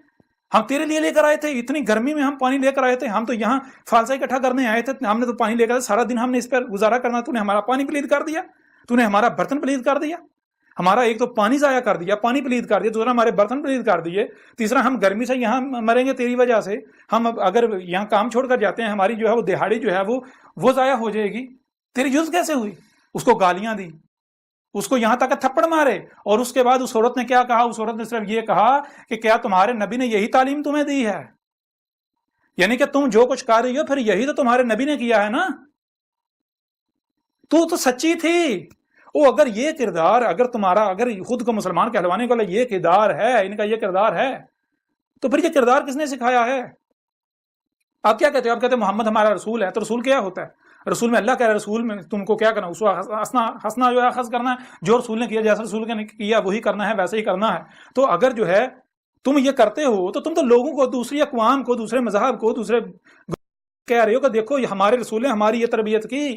ہم تیرے لیے لے کر آئے تھے، اتنی گرمی میں ہم پانی لے کر آئے تھے، ہم تو یہاں فالسہ اکٹھا کرنے آئے تھے، ہم نے تو پانی لے کر سارا دن ہم نے اس پر گزارا کرنا، تو نے ہمارا پانی پلید کر دیا، تو نے ہمارا برتن پلید کر دیا، ہمارا ایک تو پانی ضائع کر دیا، پانی پلید کر دیا، دوسرا ہمارے برتن پلید کر دیے، تیسرا ہم گرمی سے یہاں مریں گے تیری وجہ سے، ہم اگر یہاں کام چھوڑ کر جاتے ہیں ہماری جو ہے وہ دہاڑی جو ہے وہ ضائع ہو جائے گی، تیری جز کیسے ہوئی؟ اس کو گالیاں دی، اس کو یہاں تک تھپڑ مارے، اور اس کے بعد اس عورت نے کیا کہا؟ اس عورت نے صرف یہ کہا کہ کیا تمہارے نبی نے یہی تعلیم تمہیں دی ہے؟ یعنی کہ تم جو کچھ کر رہی ہو پھر یہی تو تمہارے نبی نے کیا ہے نا، تو سچی تھی۔ وہ اگر یہ کردار اگر خود کو مسلمان کہلوانے والا یہ کردار ہے، ان کا یہ کردار ہے، تو پھر یہ کردار کس نے سکھایا ہے؟ آپ کیا کہتے ہو؟ آپ کہتے ہیں محمد ہمارا رسول ہے، تو رسول کیا ہوتا ہے؟ رسول میں اللہ کہہ رہا ہے رسول میں تم کو کیا کرنا، اس کو ہنسنا جو ہے خز کرنا ہے، جو رسول نے کیا جیسا رسول نے کیا وہی کرنا ہے، ویسے ہی کرنا ہے۔ تو اگر جو ہے تم یہ کرتے ہو تو تم تو لوگوں کو، دوسری اقوام کو، دوسرے مذہب کو، دوسرے کہہ رہے ہو کہ دیکھو ہمارے رسول نے ہماری یہ تربیت کی،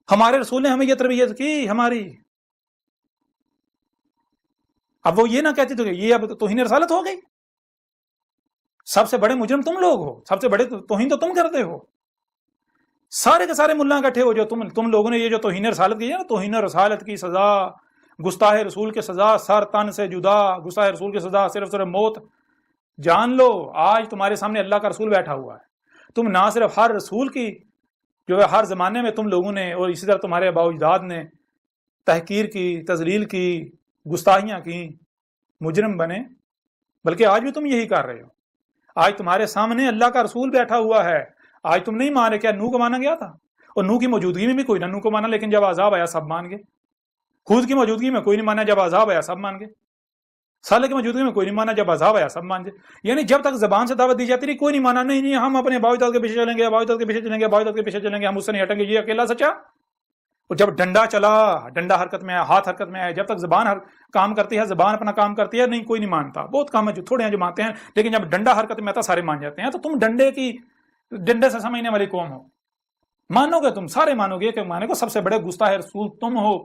ہمارے رسول نے ہمیں یہ تربیت کی ہماری۔ اب وہ یہ نہ کہتے تو یہ اب توہین رسالت ہو گئی، سب سے بڑے مجرم تم لوگ ہو، سب سے بڑے توہین تو تم کرتے ہو، سارے کے سارے ملا اکٹھے ہو جو تم لوگوں نے یہ جو توہین رسالت کی ہے نا، توہین رسالت کی سزا، گستاخ رسول کی سزا سر تن سے جدا، گستاخ رسول کی سزا صرف موت۔ جان لو آج تمہارے سامنے اللہ کا رسول بیٹھا ہوا ہے، تم نہ صرف ہر رسول کی جو ہے ہر زمانے میں تم لوگوں نے اور اسی طرح تمہارے آباء و اجداد نے تحقیر کی، تذلیل کی، گستاخیاں کی، مجرم بنے، بلکہ آج بھی تم یہی کر رہے ہو۔ آج تمہارے سامنے اللہ کا رسول بیٹھا ہوا ہے، آج تم نہیں مان رہے۔ کیا نوح کو مانا گیا تھا؟ اور نوح کی موجودگی میں بھی کوئی نہ نوح کو مانا، لیکن جب عذاب آیا سب مان گئے۔ ہود کی موجودگی میں کوئی نہیں مانا، جب عذاب آیا سب مان گئے۔ صالح کی موجودگی میں کوئی نہیں مانا، جب عذاب آیا سب مان گئے۔ یعنی جب تک زبان سے دعوت دی جاتی رہی کوئی نہیں مانا، نہیں ہم اپنے آباء و اجداد کے پیچھے چلیں گے، آباء و اجداد کے پیچھے چلیں گے، آباء و اجداد کے پیچھے چلیں گے، ہم اس سے نہیں ہٹیں گے، یہ اکیلا سچا۔ اور جب ڈنڈا چلا، ڈنڈا حرکت میں آیا، ہاتھ حرکت میں آیا، جب تک زبان کام کرتی ہے، زبان اپنا کام کرتی ہے، نہیں کوئی نہیں مانتا، بہت کم ہے جو تھوڑے ہیں جو مانتے ہیں، لیکن جب ڈنڈا حرکت میں آتا سارے مان جاتے ہیں۔ تو تم ڈنڈے سے سمجھنے والی قوم ہو، مانو گے، تم سارے مانو گے کہ مانے کو سب سے بڑے گستاخ رسول تم ہو۔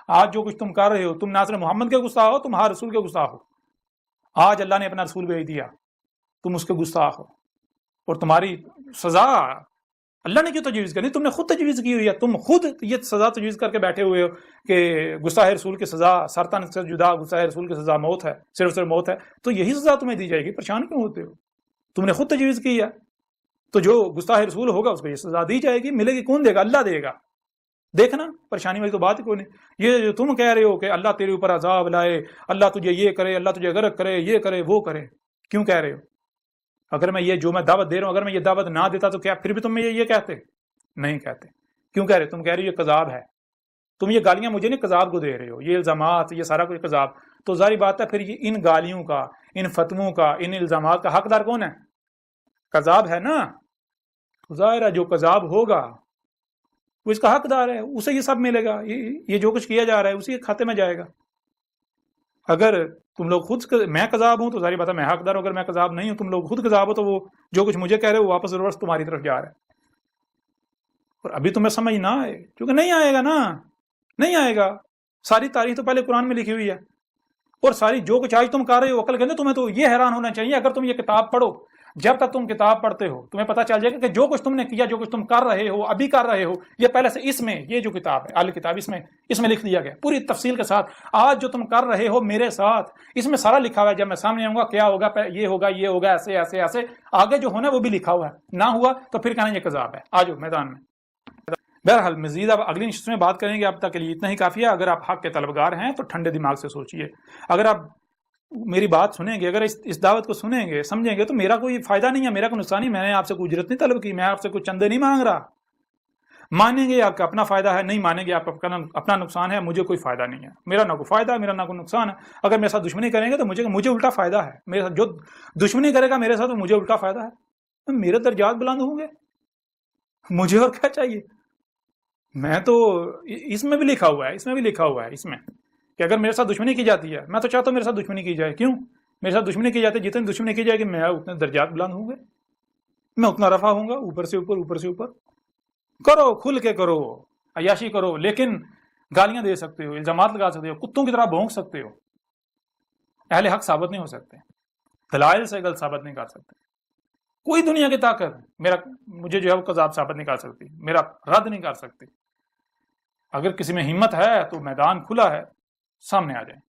آج جو کچھ تم کر رہے ہو، تم نہ صرف محمد کے گستاخ ہو، تم ہر رسول کے گستاخ ہو۔ آج اللہ نے اپنا رسول بھیج دیا، تم اس کے گستاخ ہو، اور تمہاری سزا اللہ نے کیوں تجویز کرنی؟ تم نے خود تجویز کی ہوئی ہے، تم خود یہ سزا تجویز کر کے بیٹھے ہوئے ہو کہ گستاخ رسول کی سزا سرطان سے جدا، گستاخ رسول کی سزا موت ہے، صرف موت ہے، تو یہی سزا تمہیں دی جائے گی، پریشان کیوں ہوتے ہو؟ تم نے خود تجویز کی ہے، تو جو گستاخ رسول ہوگا اس کو یہ سزا دی جائے گی، ملے گی، کون دے گا؟ اللہ دے گا۔ دیکھنا پریشانی والی تو بات ہی کوئی نہیں۔ یہ جو تم کہہ رہے ہو کہ اللہ تیرے اوپر عذاب لائے، اللہ تجھے یہ کرے، اللہ تجھے غرق کرے، یہ کرے وہ کرے، کیوں کہہ رہے ہو؟ اگر میں یہ جو میں دعوت دے رہا ہوں اگر میں یہ دعوت نہ دیتا تو کیا پھر بھی تم یہ کہتے؟ نہیں کہتے۔ کیوں کہہ رہے؟ تم کہہ رہے ہو یہ کذاب ہے، تم یہ گالیاں مجھے نہیں کذاب کو دے رہے ہو، یہ الزامات، یہ سارا کچھ کذاب، تو ظاہر بات ہے پھر یہ ان گالیوں کا، ان فتووں کا، ان الزامات کا حقدار کون ہے؟ کذاب ہے نا۔ ظاہر ہے جو کذاب ہوگا وہ اس کا حقدار ہے، اسے یہ سب ملے گا، یہ جو کچھ کیا جا رہا ہے اسی کے کھاتے میں جائے گا۔ اگر تم لوگ خود میں کذاب ہوں تو ظاہر بات ہے میں حقدار ہوں، اگر میں کذاب نہیں ہوں تم لوگ خود کذاب ہو تو وہ جو کچھ مجھے کہہ رہے ہو وہ واپس ریورس تمہاری طرف جا رہا ہے۔ اور ابھی تمہیں سمجھ نہ آئے کیونکہ نہیں آئے گا نا، نہیں آئے گا۔ ساری تاریخ تو پہلے قرآن میں لکھی ہوئی ہے، اور ساری جو کچھ آج تم کر رہے ہو عقل کے اندر، تمہیں تو یہ حیران ہونا چاہیے اگر تم یہ کتاب پڑھو، جب تک تم کتاب پڑھتے ہو تمہیں پتہ چل جائے گا کہ جو کچھ تم نے کیا، جو کچھ تم کر رہے ہو، ابھی کر رہے ہو، یہ پہلے سے اس میں، یہ جو کتاب ہے کتاب اس میں لکھ دیا گیا پوری تفصیل کے ساتھ۔ آج جو تم کر رہے ہو میرے ساتھ اس میں سارا لکھا ہوا ہے، جب میں سامنے آؤں گا کیا ہوگا، یہ ہوگا ایسے ایسے ایسے، آگے جو ہونا ہے وہ بھی لکھا ہوا ہے، نہ ہوا تو پھر کہنا یہ کذاب ہے۔ آجو میدان میں۔ بہرحال مزید اب اگلی نشست میں بات کریں گے، اب تک کے لیے اتنا ہی کافی ہے۔ اگر آپ حق کے طلبگار ہیں تو ٹھنڈے دماغ سے سوچئے، اگر آپ میری بات سنیں گے، اگر اس دعوت کو سنیں گے سمجھیں گے تو میرا کوئی فائدہ نہیں ہے، میرا کوئی نقصان نہیں، میں نے آپ سے کوئی اجرت نہیں طلب کی، میں آپ سے کوئی چندے نہیں مانگ رہا۔ مانیں گے آپ کا اپنا فائدہ ہے، نہیں مانیں گے آپ کا اپنا نقصان ہے، مجھے کوئی فائدہ نہیں ہے، میرا نہ کوئی فائدہ ہے، میرا نہ کوئی نقصان ہے۔ اگر میرے ساتھ دشمنی کریں گے تو مجھے الٹا فائدہ ہے، میرے ساتھ جو دشمنی کرے گا میرے ساتھ تو مجھے الٹا فائدہ ہے، میرے درجات بلند ہوں گے، مجھے اور کیا چاہیے۔ میں تو اس میں بھی لکھا ہوا ہے اس میں کہ اگر میرے ساتھ دشمنی کی جاتی ہے، میں تو چاہتا ہوں میرے ساتھ دشمنی کی جائے، کیوں میرے ساتھ دشمنی کی جاتی ہے، جتنی دشمنی کی جائے گی میں اتنے درجات بلند ہوں گے، میں اتنا رفع ہوں گا، اوپر سے اوپر کرو، کھل کے کرو، عیاشی کرو، لیکن گالیاں دے سکتے ہو، الزامات لگا سکتے ہو، کتوں کی طرح بھونک سکتے ہو، اہل حق ثابت نہیں ہو سکتے، دلائل سے غلط ثابت نہیں کر سکتے، کوئی دنیا کی طاقت مجھے جو ہے وہ کذاب ثابت نہیں کر سکتی، میرا رد نہیں کر سکتی۔ اگر کسی میں ہمت ہے تو میدان کھلا ہے، سامنے آ جائیں۔